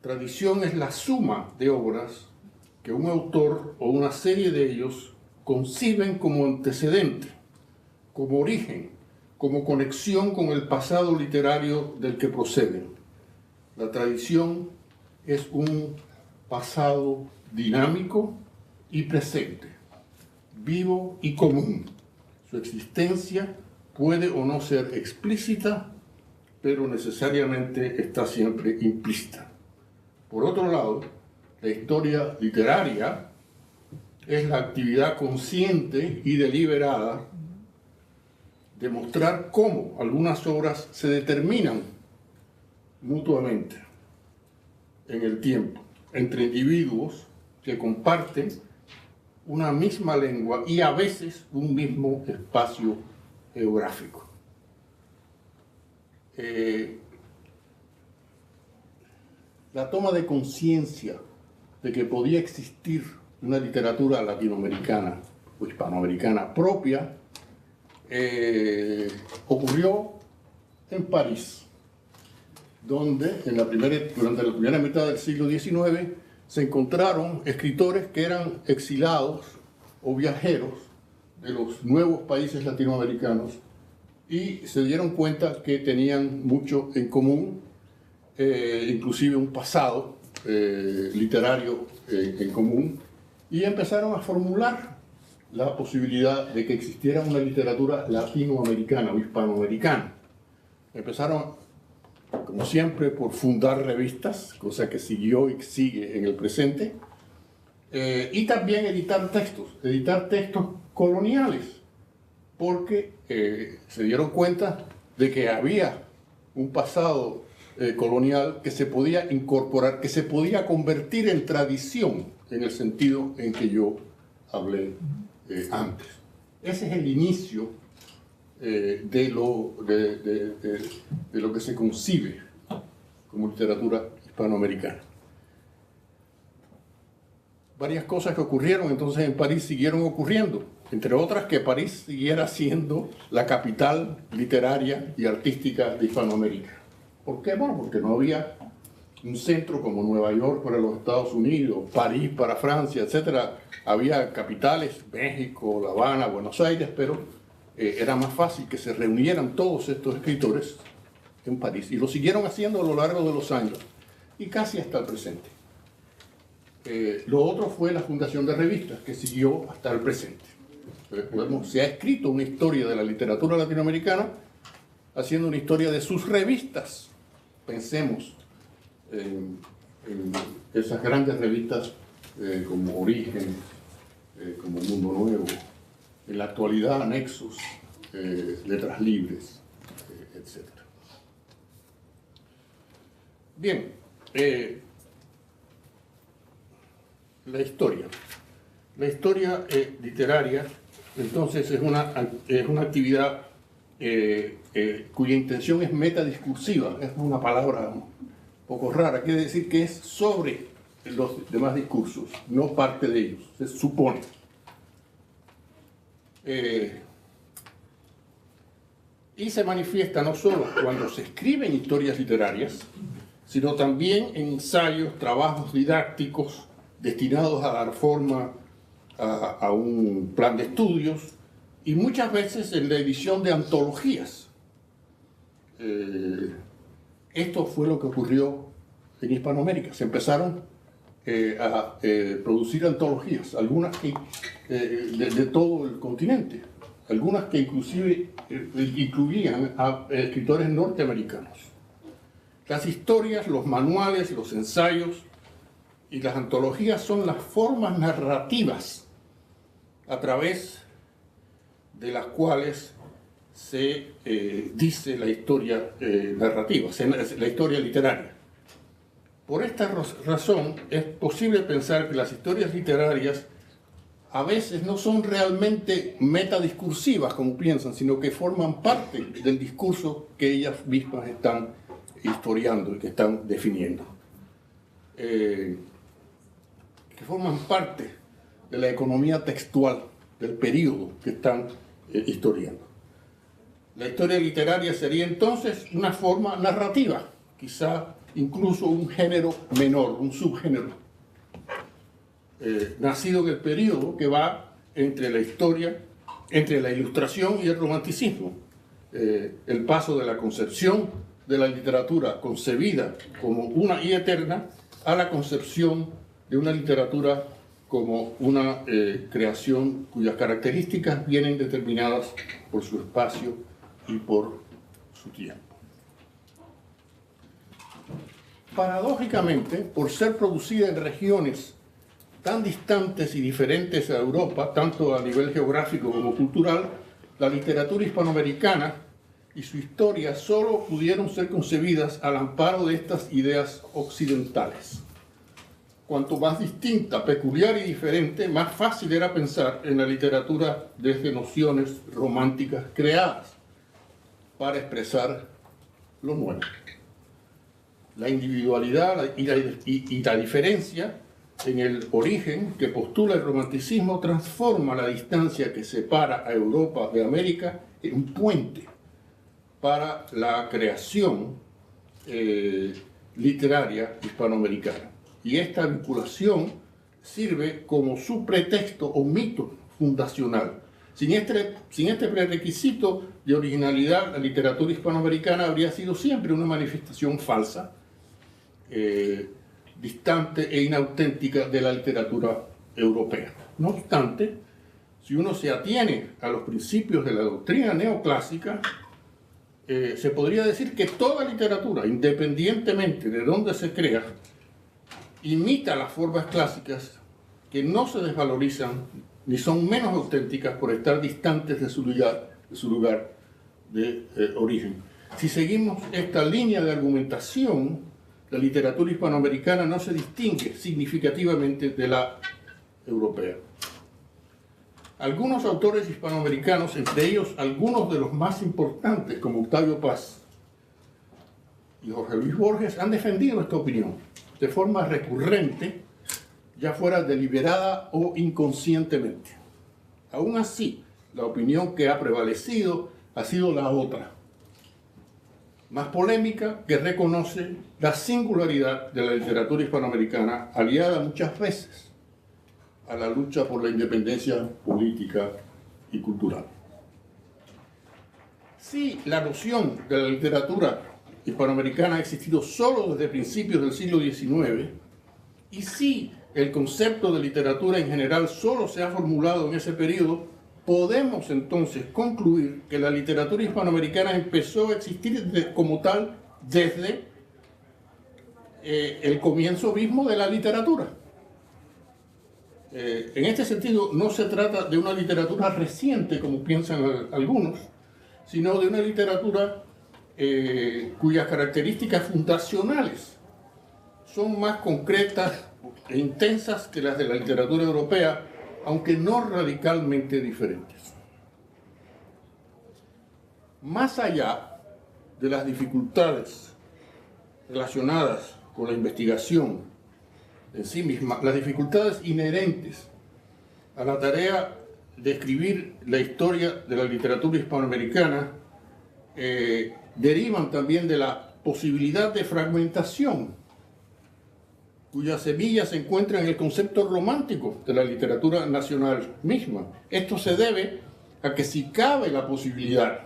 Tradición es la suma de obras que un autor o una serie de ellos conciben como antecedente, como origen, como conexión con el pasado literario del que proceden. La tradición es un pasado dinámico y presente, vivo y común. Su existencia puede o no ser explícita, pero necesariamente está siempre implícita. Por otro lado, la historia literaria es la actividad consciente y deliberada demostrar cómo algunas obras se determinan mutuamente en el tiempo entre individuos que comparten una misma lengua y a veces un mismo espacio geográfico. La toma de conciencia de que podía existir una literatura latinoamericana o hispanoamericana propia ocurrió en París, donde durante la primera mitad del siglo XIX se encontraron escritores que eran exilados o viajeros de los nuevos países latinoamericanos y se dieron cuenta que tenían mucho en común, inclusive un pasado literario en común, y empezaron a formular la posibilidad de que existiera una literatura latinoamericana o hispanoamericana. Empezaron, como siempre, por fundar revistas, cosa que siguió y sigue en el presente, y también editar textos coloniales, porque se dieron cuenta de que había un pasado colonial que se podía incorporar, que se podía convertir en tradición, en el sentido en que yo hablé antes. Ese es el inicio de lo que se concibe como literatura hispanoamericana. Varias cosas que ocurrieron entonces en París siguieron ocurriendo, entre otras que París siguiera siendo la capital literaria y artística de Hispanoamérica. ¿Por qué? Bueno, porque no había un centro como Nueva York para los Estados Unidos, París para Francia, etc. Había capitales, México, La Habana, Buenos Aires, pero era más fácil que se reunieran todos estos escritores en París. Y lo siguieron haciendo a lo largo de los años y casi hasta el presente. Lo otro fue la fundación de revistas, que siguió hasta el presente. Se ha escrito una historia de la literatura latinoamericana haciendo una historia de sus revistas. Pensemos en esas grandes revistas como Origen, como Mundo Nuevo, en la actualidad Nexos, Letras Libres, etc. Bien, la historia. La historia literaria, entonces, es una actividad cuya intención es metadiscursiva. Es una palabra un poco rara, quiere decir que es sobre los demás discursos, no parte de ellos, se supone. Y se manifiesta no solo cuando se escriben historias literarias, sino también en ensayos, trabajos didácticos destinados a dar forma a un plan de estudios y muchas veces en la edición de antologías. Esto fue lo que ocurrió en Hispanoamérica. Se empezaron a producir antologías, algunas que, de todo el continente, algunas que inclusive incluían a escritores norteamericanos. Las historias, los manuales, los ensayos y las antologías son las formas narrativas a través de las cuales se dice la historia narrativa, la historia literaria. Por esta razón es posible pensar que las historias literarias a veces no son realmente metadiscursivas como piensan, sino que forman parte del discurso que ellas mismas están historiando y que están definiendo. Que forman parte de la economía textual del periodo que están historiando. La historia literaria sería entonces una forma narrativa, quizá incluso un género menor, un subgénero, nacido en el periodo que va entre la historia, entre la ilustración y el romanticismo, el paso de la concepción de la literatura concebida como una y eterna a la concepción de una literatura como una creación cuyas características vienen determinadas por su espacio y por su tiempo. Paradójicamente, por ser producida en regiones tan distantes y diferentes a Europa, tanto a nivel geográfico como cultural, la literatura hispanoamericana y su historia solo pudieron ser concebidas al amparo de estas ideas occidentales. Cuanto más distinta, peculiar y diferente, más fácil era pensar en la literatura desde nociones románticas creadas para expresar lo nuevo. La individualidad y la diferencia en el origen que postula el romanticismo transforma la distancia que separa a Europa de América en un puente para la creación literaria hispanoamericana. Y esta vinculación sirve como su pretexto o mito fundacional. Sin este prerequisito de originalidad, la literatura hispanoamericana habría sido siempre una manifestación falsa, distante e inauténtica de la literatura europea. No obstante, si uno se atiene a los principios de la doctrina neoclásica, se podría decir que toda literatura, independientemente de dónde se crea, imita las formas clásicas que no se desvalorizan ni son menos auténticas por estar distantes de su lugar de origen. Si seguimos esta línea de argumentación, la literatura hispanoamericana no se distingue significativamente de la europea. Algunos autores hispanoamericanos, entre ellos algunos de los más importantes como Octavio Paz y Jorge Luis Borges, han defendido esta opinión de forma recurrente, ya fuera deliberada o inconscientemente. Aún así, la opinión que ha prevalecido ha sido la otra, más polémica, que reconoce la singularidad de la literatura hispanoamericana, aliada muchas veces a la lucha por la independencia política y cultural. Si la noción de la literatura hispanoamericana ha existido solo desde principios del siglo XIX, y si el concepto de literatura en general solo se ha formulado en ese periodo, podemos entonces concluir que la literatura hispanoamericana empezó a existir como tal desde el comienzo mismo de la literatura. En este sentido, no se trata de una literatura reciente, como piensan algunos, sino de una literatura cuyas características fundacionales son más concretas e intensas que las de la literatura europea, aunque no radicalmente diferentes. Más allá de las dificultades relacionadas con la investigación en sí misma, las dificultades inherentes a la tarea de escribir la historia de la literatura hispanoamericana derivan también de la posibilidad de fragmentación, cuya semilla se encuentra en el concepto romántico de la literatura nacional misma. Esto se debe a que si cabe la posibilidad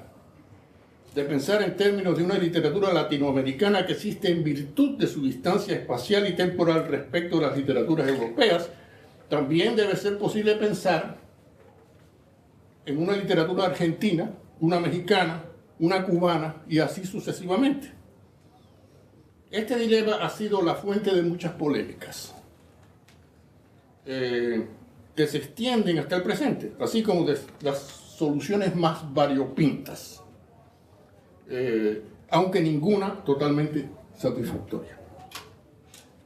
de pensar en términos de una literatura latinoamericana que existe en virtud de su distancia espacial y temporal respecto a las literaturas europeas, también debe ser posible pensar en una literatura argentina, una mexicana, una cubana y así sucesivamente. Este dilema ha sido la fuente de muchas polémicas que se extienden hasta el presente, así como de las soluciones más variopintas, aunque ninguna totalmente satisfactoria.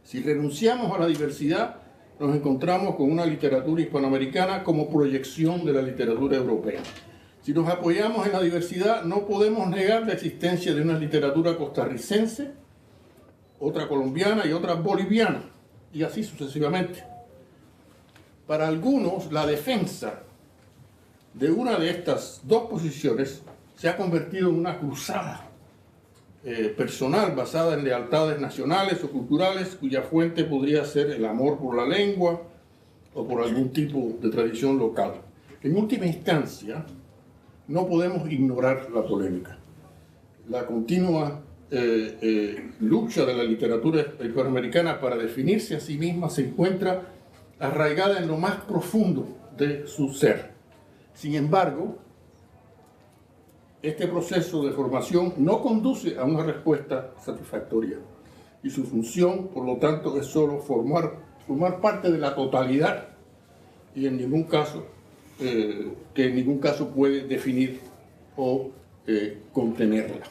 Si renunciamos a la diversidad, nos encontramos con una literatura hispanoamericana como proyección de la literatura europea. Si nos apoyamos en la diversidad, no podemos negar la existencia de una literatura costarricense, otra colombiana y otra boliviana, y así sucesivamente. Para algunos, la defensa de una de estas dos posiciones se ha convertido en una cruzada personal basada en lealtades nacionales o culturales, cuya fuente podría ser el amor por la lengua o por algún tipo de tradición local. En última instancia, no podemos ignorar la polémica. La continua lucha de la literatura hispanoamericana para definirse a sí misma se encuentra arraigada en lo más profundo de su ser. Sin embargo, este proceso de formación no conduce a una respuesta satisfactoria y su función, por lo tanto, es solo formar parte de la totalidad y en ningún caso que en ningún caso puede definir o contenerla.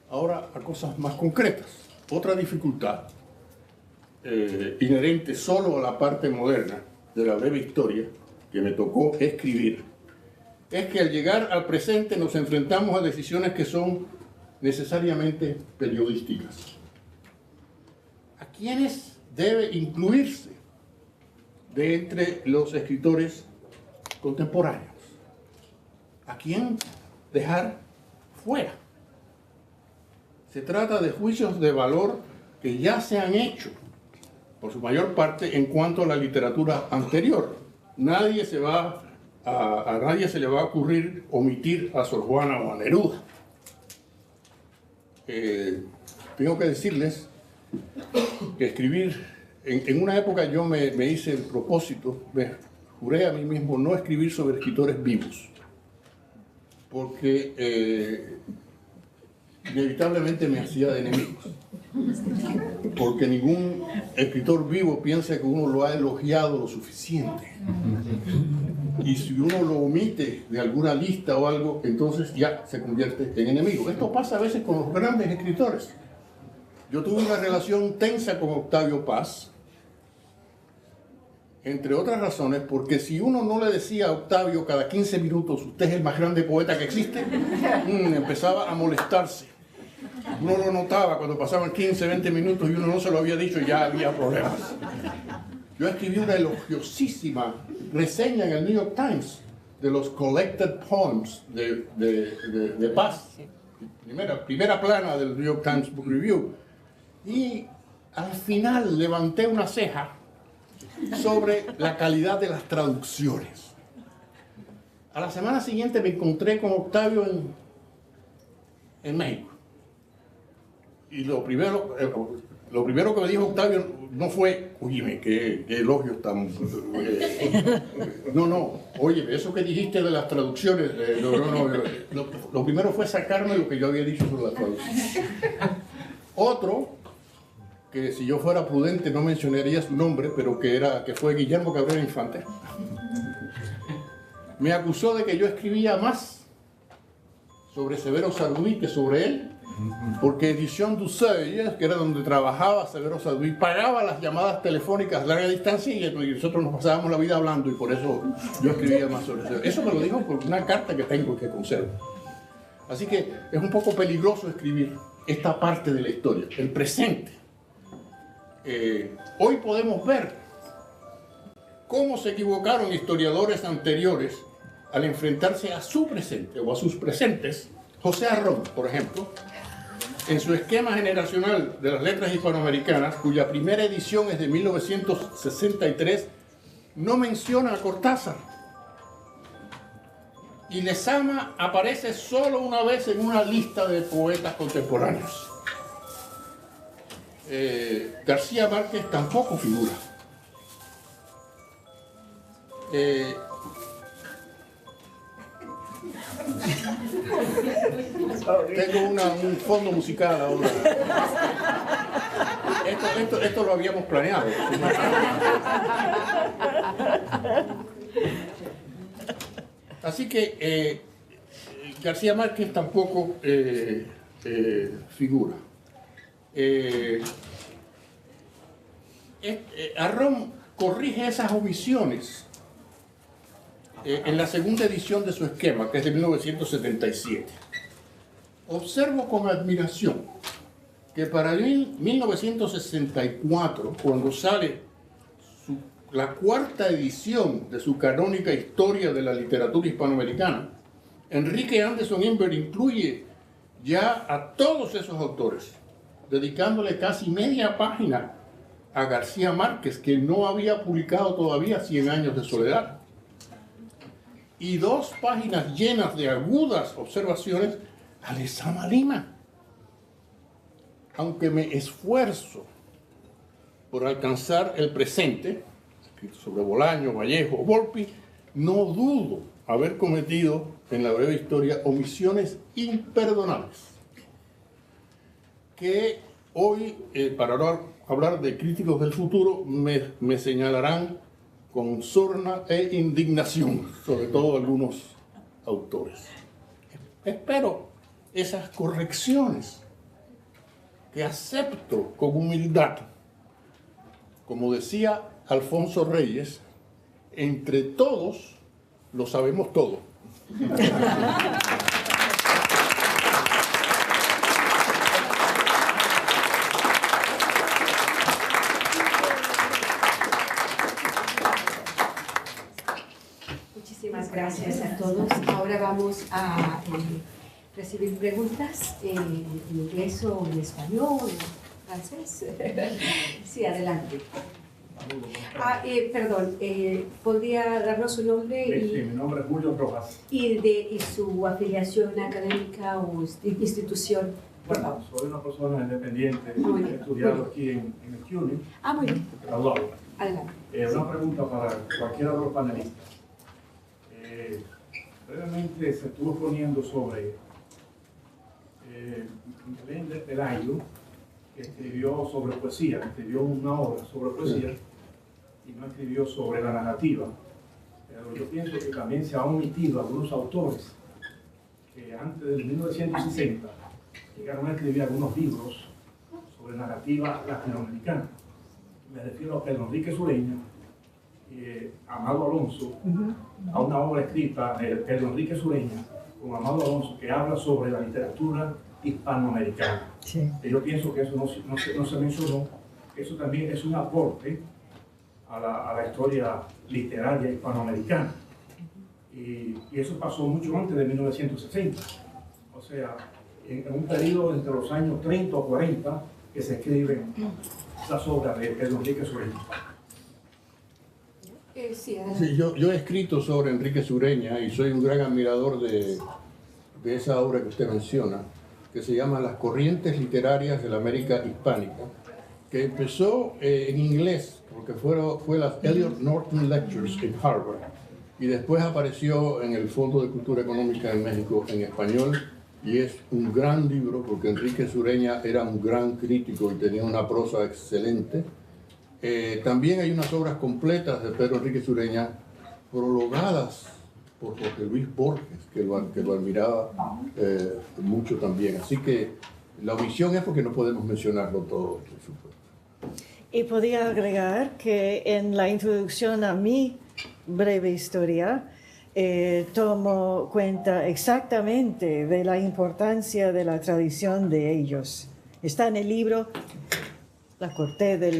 Ahora a cosas más concretas. Otra dificultad inherente solo a la parte moderna de la breve historia que me tocó escribir es que al llegar al presente nos enfrentamos a decisiones que son necesariamente periodísticas. ¿A quiénes debe incluirse de entre los escritores contemporáneos? ¿A quién dejar fuera? Se trata de juicios de valor que ya se han hecho, por su mayor parte, en cuanto a la literatura anterior. A nadie se le va a ocurrir omitir a Sor Juana o a Neruda. Tengo que decirles que escribir, en una época yo me hice el propósito, me juré a mí mismo no escribir sobre escritores vivos, porque inevitablemente me hacía de enemigos, porque ningún escritor vivo piensa que uno lo ha elogiado lo suficiente, y si uno lo omite de alguna lista o algo, entonces ya se convierte en enemigo. Esto pasa a veces con los grandes escritores. Yo tuve una relación tensa con Octavio Paz, entre otras razones, porque si uno no le decía a Octavio cada 15 minutos, usted es el más grande poeta que existe, empezaba a molestarse. Uno lo notaba cuando pasaban 15, 20 minutos y uno no se lo había dicho, ya había problemas. Yo escribí una elogiosísima reseña en el New York Times de los Collected Poems de Paz, primera plana del New York Times Book Review, y al final levanté una ceja sobre la calidad de las traducciones. A la semana siguiente me encontré con Octavio en México. Y lo primero que me dijo Octavio no fue, oye, qué elogios tan... no, oye, eso que dijiste de las traducciones, lo primero fue sacarme lo que yo había dicho sobre las traducciones. Otro, que si yo fuera prudente no mencionaría su nombre, pero que fue Guillermo Cabrera Infante, me acusó de que yo escribía más sobre Severo Sarduy que sobre él, porque Edición du Seuil, que era donde trabajaba Severo Sarduy, pagaba las llamadas telefónicas a larga distancia y nosotros nos pasábamos la vida hablando, y por eso yo escribía más sobre Severo. Eso me lo dijo por una carta que tengo y que conservo. Así que es un poco peligroso escribir esta parte de la historia, el presente. Hoy podemos ver cómo se equivocaron historiadores anteriores al enfrentarse a su presente o a sus presentes. José Arrón, por ejemplo, en su esquema generacional de las letras hispanoamericanas, cuya primera edición es de 1963, no menciona a Cortázar. Y Lezama aparece solo una vez en una lista de poetas contemporáneos. García Márquez tampoco figura. Tengo un fondo musical ahora. Esto lo habíamos planeado. Así que García Márquez tampoco figura. Arrón corrige esas omisiones en la segunda edición de su esquema, que es de 1977. Observo con admiración que para 1964, cuando sale la cuarta edición de su canónica Historia de la Literatura Hispanoamericana, Enrique Anderson Inver incluye ya a todos esos autores, dedicándole casi media página a García Márquez, que no había publicado todavía 100 años de soledad, y 2 páginas llenas de agudas observaciones a Lezama Lima. Aunque me esfuerzo por alcanzar el presente, escrito sobre Bolaño, Vallejo, Volpi, no dudo haber cometido en la breve historia omisiones imperdonables, que hoy, para hablar de críticos del futuro, me señalarán con sorna e indignación, sobre todo algunos autores. Espero esas correcciones que acepto con humildad. Como decía Alfonso Reyes, entre todos lo sabemos todo. Muchísimas gracias a todos. Ahora vamos a recibir preguntas en inglés o en español, francés. Sí, adelante. Perdón, ¿podría darnos su nombre Sí, mi nombre es Julio Rojas. y su afiliación académica o institución? Por Bueno, favor. soy una persona independiente, Muy he bien. estudiado aquí en el CUNY, Muy bien. graduado. Adelante. Una pregunta para cualquiera de los panelistas. Brevemente se estuvo poniendo sobre Miguel Pelayo, que escribió sobre poesía, escribió una obra sobre poesía y no escribió sobre la narrativa. Pero yo pienso que también se ha omitido algunos autores que antes del 1960 llegaron a escribir algunos libros sobre narrativa latinoamericana. Me refiero a Pedro Enrique Sureña, Amado Alonso, a una obra escrita de Pedro Enrique Sureña con Amado Alonso que habla sobre la literatura hispanoamericana. Sí. Y yo pienso que eso no se mencionó, que eso también es un aporte a la historia literaria hispanoamericana. Y eso pasó mucho antes de 1960. O sea, en un periodo entre los años 30 o 40 que se escriben las obras de Pedro Enrique Sureña. Sí, adelante. Sí, yo he escrito sobre Enrique Sureña y soy un gran admirador de esa obra que usted menciona, que se llama Las corrientes literarias de la América hispánica, que empezó en inglés, porque fue las Eliot Norton Lectures en Harvard, y después apareció en el Fondo de Cultura Económica en México en español, y es un gran libro, porque Enrique Sureña era un gran crítico y tenía una prosa excelente. También hay unas obras completas de Pedro Enrique Sureña, prologadas por Jorge Luis Borges, que lo admiraba mucho también. Así que la omisión es porque no podemos mencionarlo todo, por supuesto. Y podría agregar que en la introducción a mi breve historia, tomo cuenta exactamente de la importancia de la tradición de ellos. Está en el libro, la corté de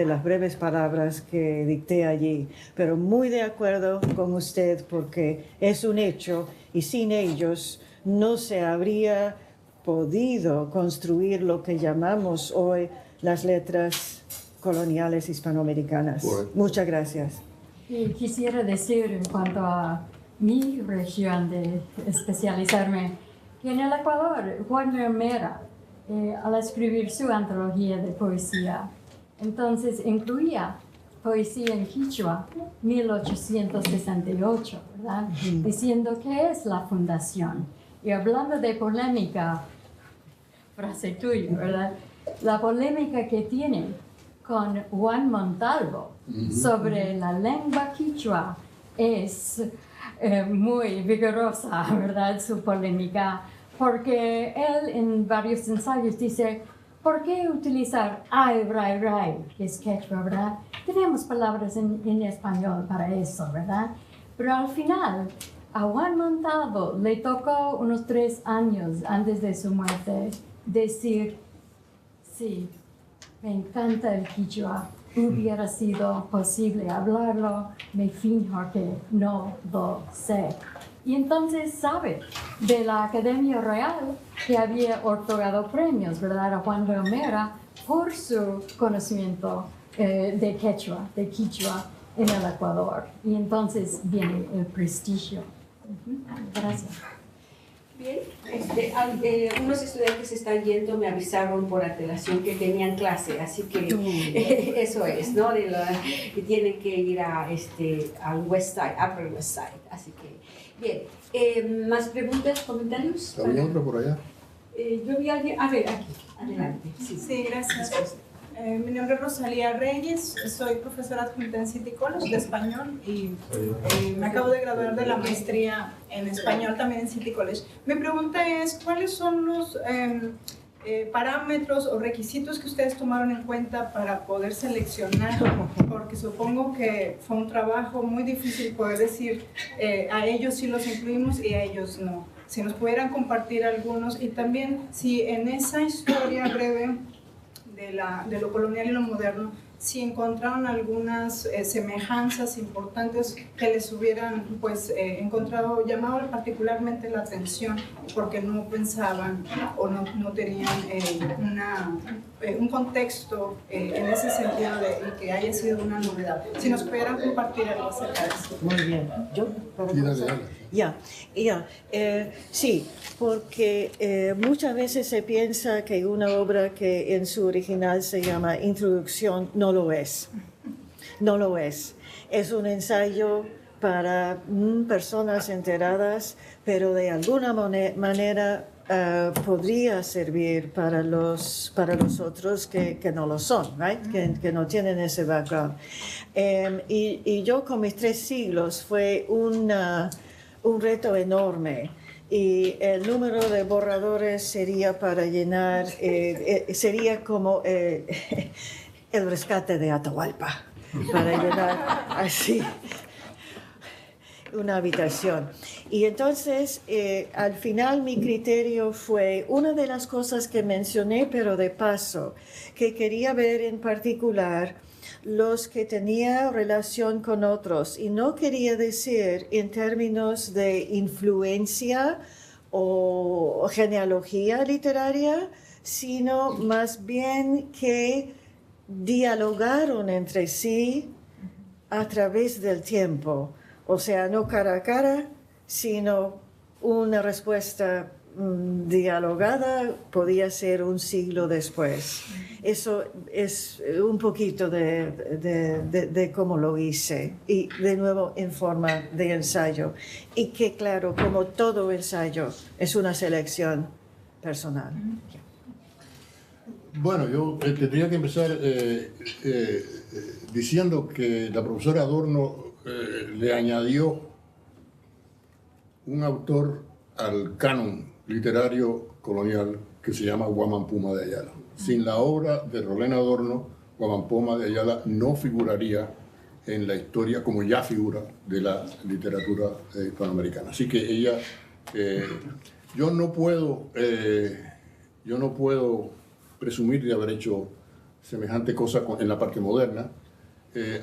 las breves palabras que dicté allí, pero muy de acuerdo con usted porque es un hecho y sin ellos no se habría podido construir lo que llamamos hoy las letras coloniales hispanoamericanas. Bueno. Muchas gracias. Y quisiera decir en cuanto a mi región de especializarme, que en el Ecuador, Juan de Mera, al escribir su antología de poesía, entonces incluía poesía en quichua, 1868, ¿verdad? Diciendo que es la fundación. Y hablando de polémica, frase tuya, ¿verdad? La polémica que tienen con Juan Montalvo sobre la lengua quichua es muy vigorosa, ¿verdad? Su polémica, porque él en varios ensayos dice, ¿por qué utilizar ay, ray, ray, que es quechua, ¿verdad? Tenemos palabras en español para eso, ¿verdad? Pero al final, a Juan Montalvo le tocó unos 3 años antes de su muerte decir, sí, me encanta el quichua, hubiera sido posible hablarlo, me finjo que no lo sé. Y entonces sabe de la Academia Real que había otorgado premios, ¿verdad?, a Juan de Mera por su conocimiento de quechua, de quichua en el Ecuador. Y entonces viene el prestigio. Gracias. Bien, unos estudiantes están yendo, me avisaron por antelación que tenían clase, así que eso es, ¿no? Que tienen que ir al West Side, Upper West Side, así que, bien. ¿Más preguntas, comentarios? ¿Había otro por allá? Yo vi a alguien, a ver, aquí, adelante. Sí, Sí, gracias. Mi nombre es Rosalía Reyes, soy profesora adjunta en City College de español y me acabo de graduar de la maestría en español también en City College. Mi pregunta es, ¿cuáles son los parámetros o requisitos que ustedes tomaron en cuenta para poder seleccionar? Porque supongo que fue un trabajo muy difícil poder decir a ellos sí los incluimos y a ellos no. Si nos pudieran compartir algunos y también si en esa historia breve de lo colonial y lo moderno, si encontraron algunas semejanzas importantes que les hubieran encontrado, llamado particularmente la atención porque no pensaban o no tenían un contexto en ese sentido y que haya sido una novedad. Si nos pudieran compartir algo acerca de eso. Muy bien. ¿Yo? Sí, porque muchas veces se piensa que una obra que en su original se llama Introducción no lo es. No lo es. Es un ensayo para personas enteradas, pero de alguna manera podría servir para los otros que no lo son, right? que no tienen ese background. Y yo con mis 3 siglos fue un reto enorme. Y el número de borradores sería para llenar, sería como el rescate de Atahualpa, para llenar así una habitación. Y entonces, al final mi criterio fue una de las cosas que mencioné, pero de paso, que quería ver en particular los que tenían relación con otros. Y no quería decir en términos de influencia o genealogía literaria, sino más bien que dialogaron entre sí a través del tiempo. O sea, no cara a cara, sino una respuesta dialogada podía ser un siglo después. Eso es un poquito de cómo lo hice, y de nuevo en forma de ensayo. Y que claro, como todo ensayo, es una selección personal. Bueno, yo tendría que empezar diciendo que la profesora Adorno le añadió un autor al canon literario colonial que se llama Guamán Poma de Ayala. Sin la obra de Rolena Adorno, Guamán Poma de Ayala no figuraría en la historia como ya figura de la literatura hispanoamericana. Así que ella, yo no puedo presumir de haber hecho semejante cosa en la parte moderna,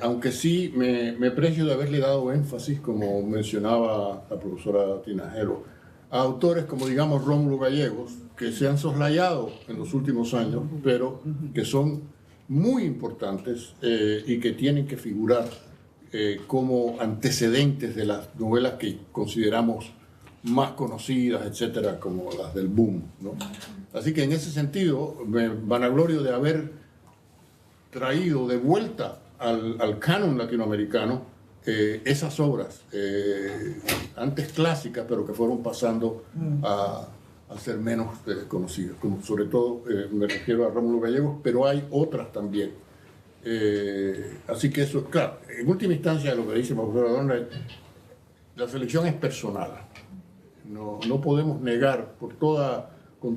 aunque sí me precio de haberle dado énfasis, como mencionaba la profesora Tinajero, a autores como, digamos, Rómulo Gallegos, que se han soslayado en los últimos años, pero que son muy importantes y que tienen que figurar como antecedentes de las novelas que consideramos más conocidas, etcétera, como las del boom, ¿no? Así que en ese sentido me vanaglorio de haber traído de vuelta al canon latinoamericano esas obras, antes clásicas, pero que fueron pasando a ser menos conocidas, como sobre todo me refiero a Rómulo Gallegos, pero hay otras también. Así que eso, claro, en última instancia lo que dice el profesor Adorno, la selección es personal. No podemos negar con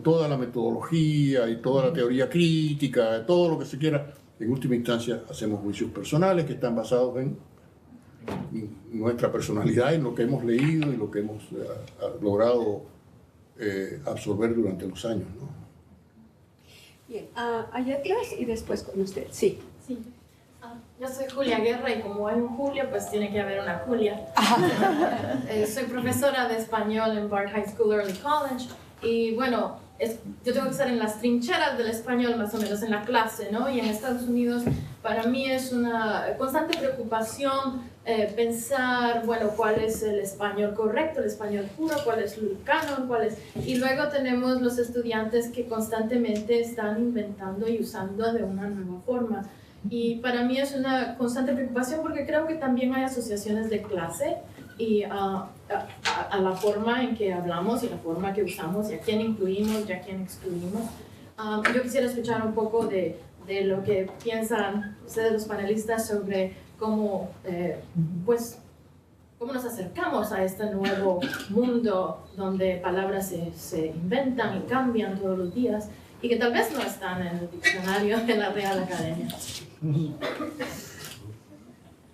toda la metodología y toda la teoría crítica, todo lo que se quiera. En última instancia hacemos juicios personales que están basados en nuestra personalidad, en lo que hemos leído y lo que hemos logrado absorber durante los años, ¿no? Bien, allá atrás y después con usted. Sí. Sí. Yo soy Julia Guerra y como hay un Julio, pues tiene que haber una Julia. Soy profesora de español en Bard High School Early College y bueno, yo tengo que estar en las trincheras del español más o menos en la clase, ¿no? Y en Estados Unidos para mí es una constante preocupación pensar, bueno, cuál es el español correcto, el español puro, cuál es el canon, Y luego tenemos los estudiantes que constantemente están inventando y usando de una nueva forma. Y para mí es una constante preocupación porque creo que también hay asociaciones de clase y a la forma en que hablamos y la forma que usamos y a quién incluimos y a quién excluimos. Yo quisiera escuchar un poco de de lo que piensan ustedes los panelistas sobre cómo, pues, cómo nos acercamos a este nuevo mundo donde palabras se inventan y cambian todos los días y que tal vez no están en el diccionario de la Real Academia.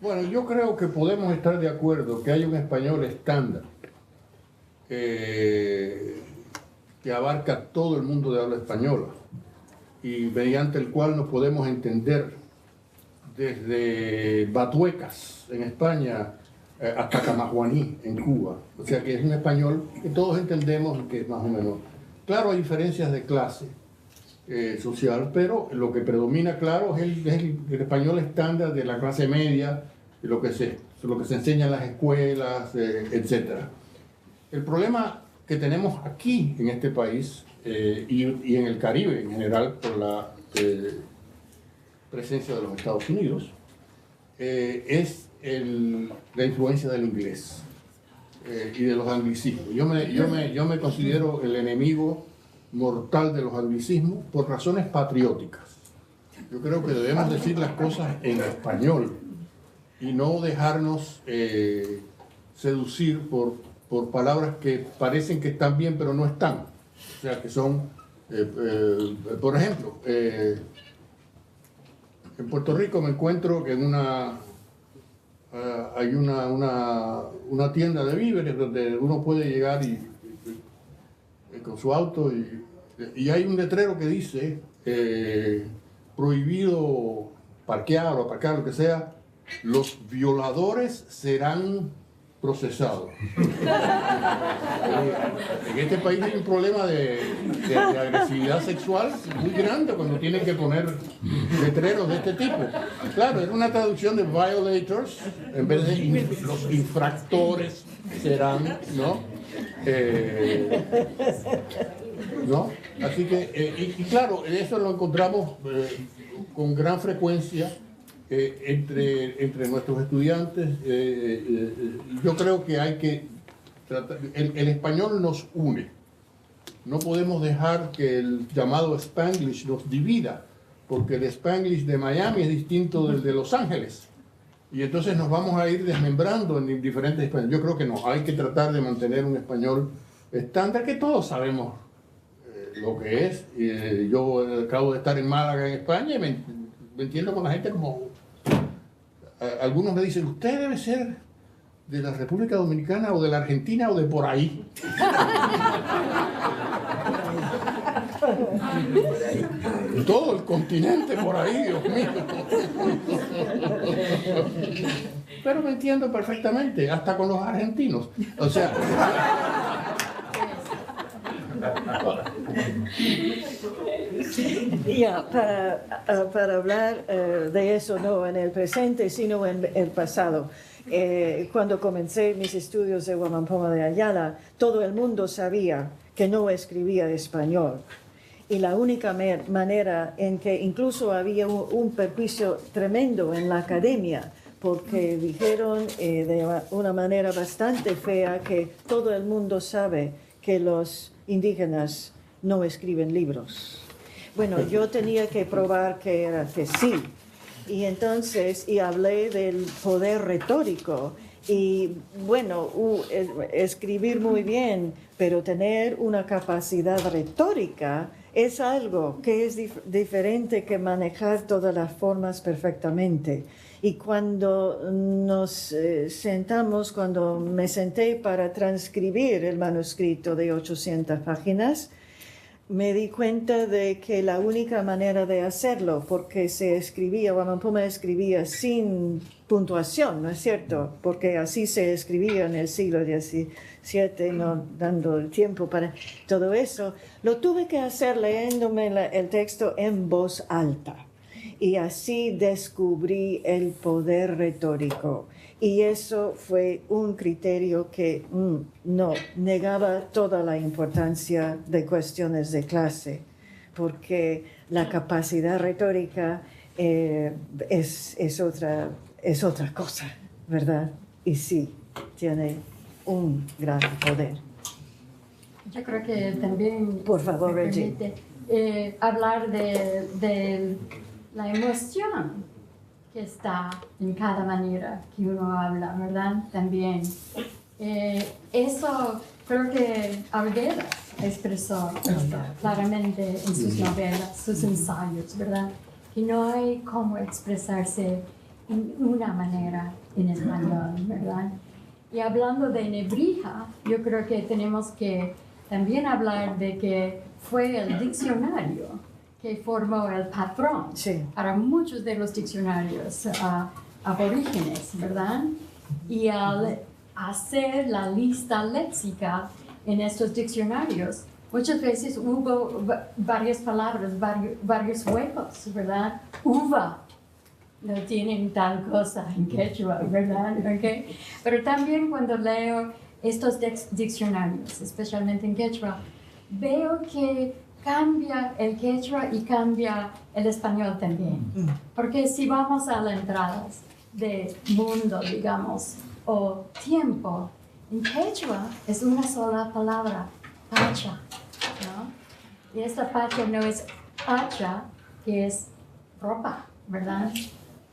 Bueno, yo creo que podemos estar de acuerdo que hay un español estándar que abarca todo el mundo de habla española y mediante el cual nos podemos entender desde Batuecas en España hasta Camajuaní en Cuba. O sea que es un español que todos entendemos que es más o menos. Claro, hay diferencias de clase social, pero lo que predomina, claro, es el español estándar de la clase media, lo que se enseña en las escuelas, etc. El problema que tenemos aquí en este país y en el Caribe en general por la presencia de los Estados Unidos es la influencia del inglés y de los anglicismos. Yo me considero el enemigo mortal de los anglicismos por razones patrióticas. Yo creo que debemos decir las cosas en español y no dejarnos seducir por palabras que parecen que están bien pero no están. O sea, que son, por ejemplo, en Puerto Rico me encuentro que hay una tienda de víveres donde uno puede llegar con su auto y hay un letrero que dice prohibido parquear o aparcar, lo que sea, los violadores serán procesados. En este país hay un problema de agresividad sexual muy grande cuando tienen que poner letreros de este tipo. Claro, era una traducción de violators en vez de los infractores serán, ¿no? ¿No? Así que, y claro, eso lo encontramos con gran frecuencia entre nuestros estudiantes. Yo creo que hay que tratar, el español nos une. No podemos dejar que el llamado Spanglish nos divida, porque el Spanglish de Miami es distinto del de Los Ángeles. Y entonces nos vamos a ir desmembrando en diferentes españoles. Yo creo que no, hay que tratar de mantener un español estándar que todos sabemos lo que es. Yo acabo de estar en Málaga, en España, y me entiendo con la gente como... Algunos me dicen, usted debe ser de la República Dominicana o de la Argentina o de por ahí. Todo el continente por ahí, Dios mío. Pero me entiendo perfectamente, hasta con los argentinos. O sea... Para hablar de eso, no en el presente, sino en el pasado. Cuando comencé mis estudios de Huamampoma de Ayala, todo el mundo sabía que no escribía español. Y la única manera en que incluso había un perjuicio tremendo en la academia, porque dijeron de una manera bastante fea que todo el mundo sabe que los indígenas no escriben libros. Bueno, yo tenía que probar que sí. Y entonces, hablé del poder retórico. Y bueno, escribir muy bien, pero tener una capacidad retórica es algo que es diferente que manejar todas las formas perfectamente. Y cuando nos sentamos, cuando me senté para transcribir el manuscrito de 800 páginas, me di cuenta de que la única manera de hacerlo, porque se escribía, Huamampoma escribía sin puntuación, ¿no es cierto? Porque así se escribía en el siglo XVII, no dando el tiempo para todo eso. Lo tuve que hacer leyéndome el texto en voz alta. Y así descubrí el poder retórico. Y eso fue un criterio que no negaba toda la importancia de cuestiones de clase, porque la capacidad retórica es otra cosa, ¿verdad? Y sí, tiene un gran poder. Yo creo que también... Por favor, me permite, hablar del la emoción que está en cada manera que uno habla, ¿verdad? También. Eso creo que Arguedas expresó esto claramente en sus novelas, sus ensayos, ¿verdad? Que no hay cómo expresarse en una manera en español, ¿verdad? Y hablando de Nebrija, yo creo que tenemos que también hablar de que fue el diccionario que formó el patrón para muchos de los diccionarios aborígenes, ¿verdad? Y al hacer la lista léxica en estos diccionarios, muchas veces hubo varias palabras, varios huecos, ¿verdad? Uva, no tienen tal cosa en quechua, ¿verdad? Okay. Pero también cuando leo estos diccionarios, especialmente en quechua, veo que cambia el quechua y cambia el español también. Porque si vamos a las entradas de mundo, digamos, o tiempo, en quechua es una sola palabra, pacha, ¿no? Y esta pacha no es hacha, que es ropa, ¿verdad?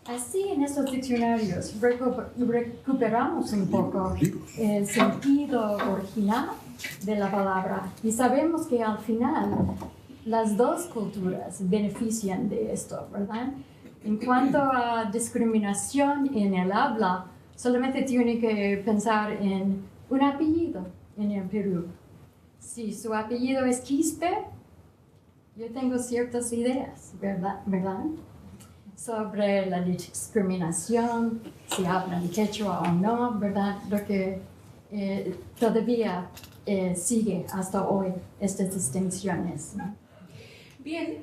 Así en estos diccionarios recuperamos un poco el sentido original de la palabra y sabemos que al final las dos culturas benefician de esto, ¿verdad? En cuanto a discriminación en el habla, solamente tiene que pensar en un apellido en el Perú. Si su apellido es Quispe, yo tengo ciertas ideas, ¿verdad? Sobre la discriminación, si hablan quechua o no, ¿verdad? Lo que todavía sigue hasta hoy estas distinciones, ¿no? Bien,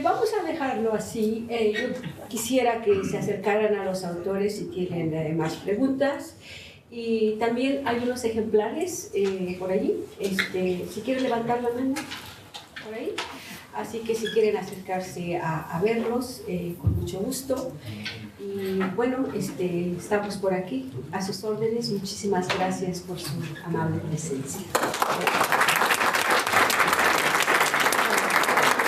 vamos a dejarlo así. Yo quisiera que se acercaran a los autores si tienen más preguntas. Y también hay unos ejemplares por allí. Si quieren levantar la mano, por ahí. Así que si quieren acercarse a verlos, con mucho gusto. Y bueno, estamos por aquí a sus órdenes. Muchísimas gracias por su amable presencia.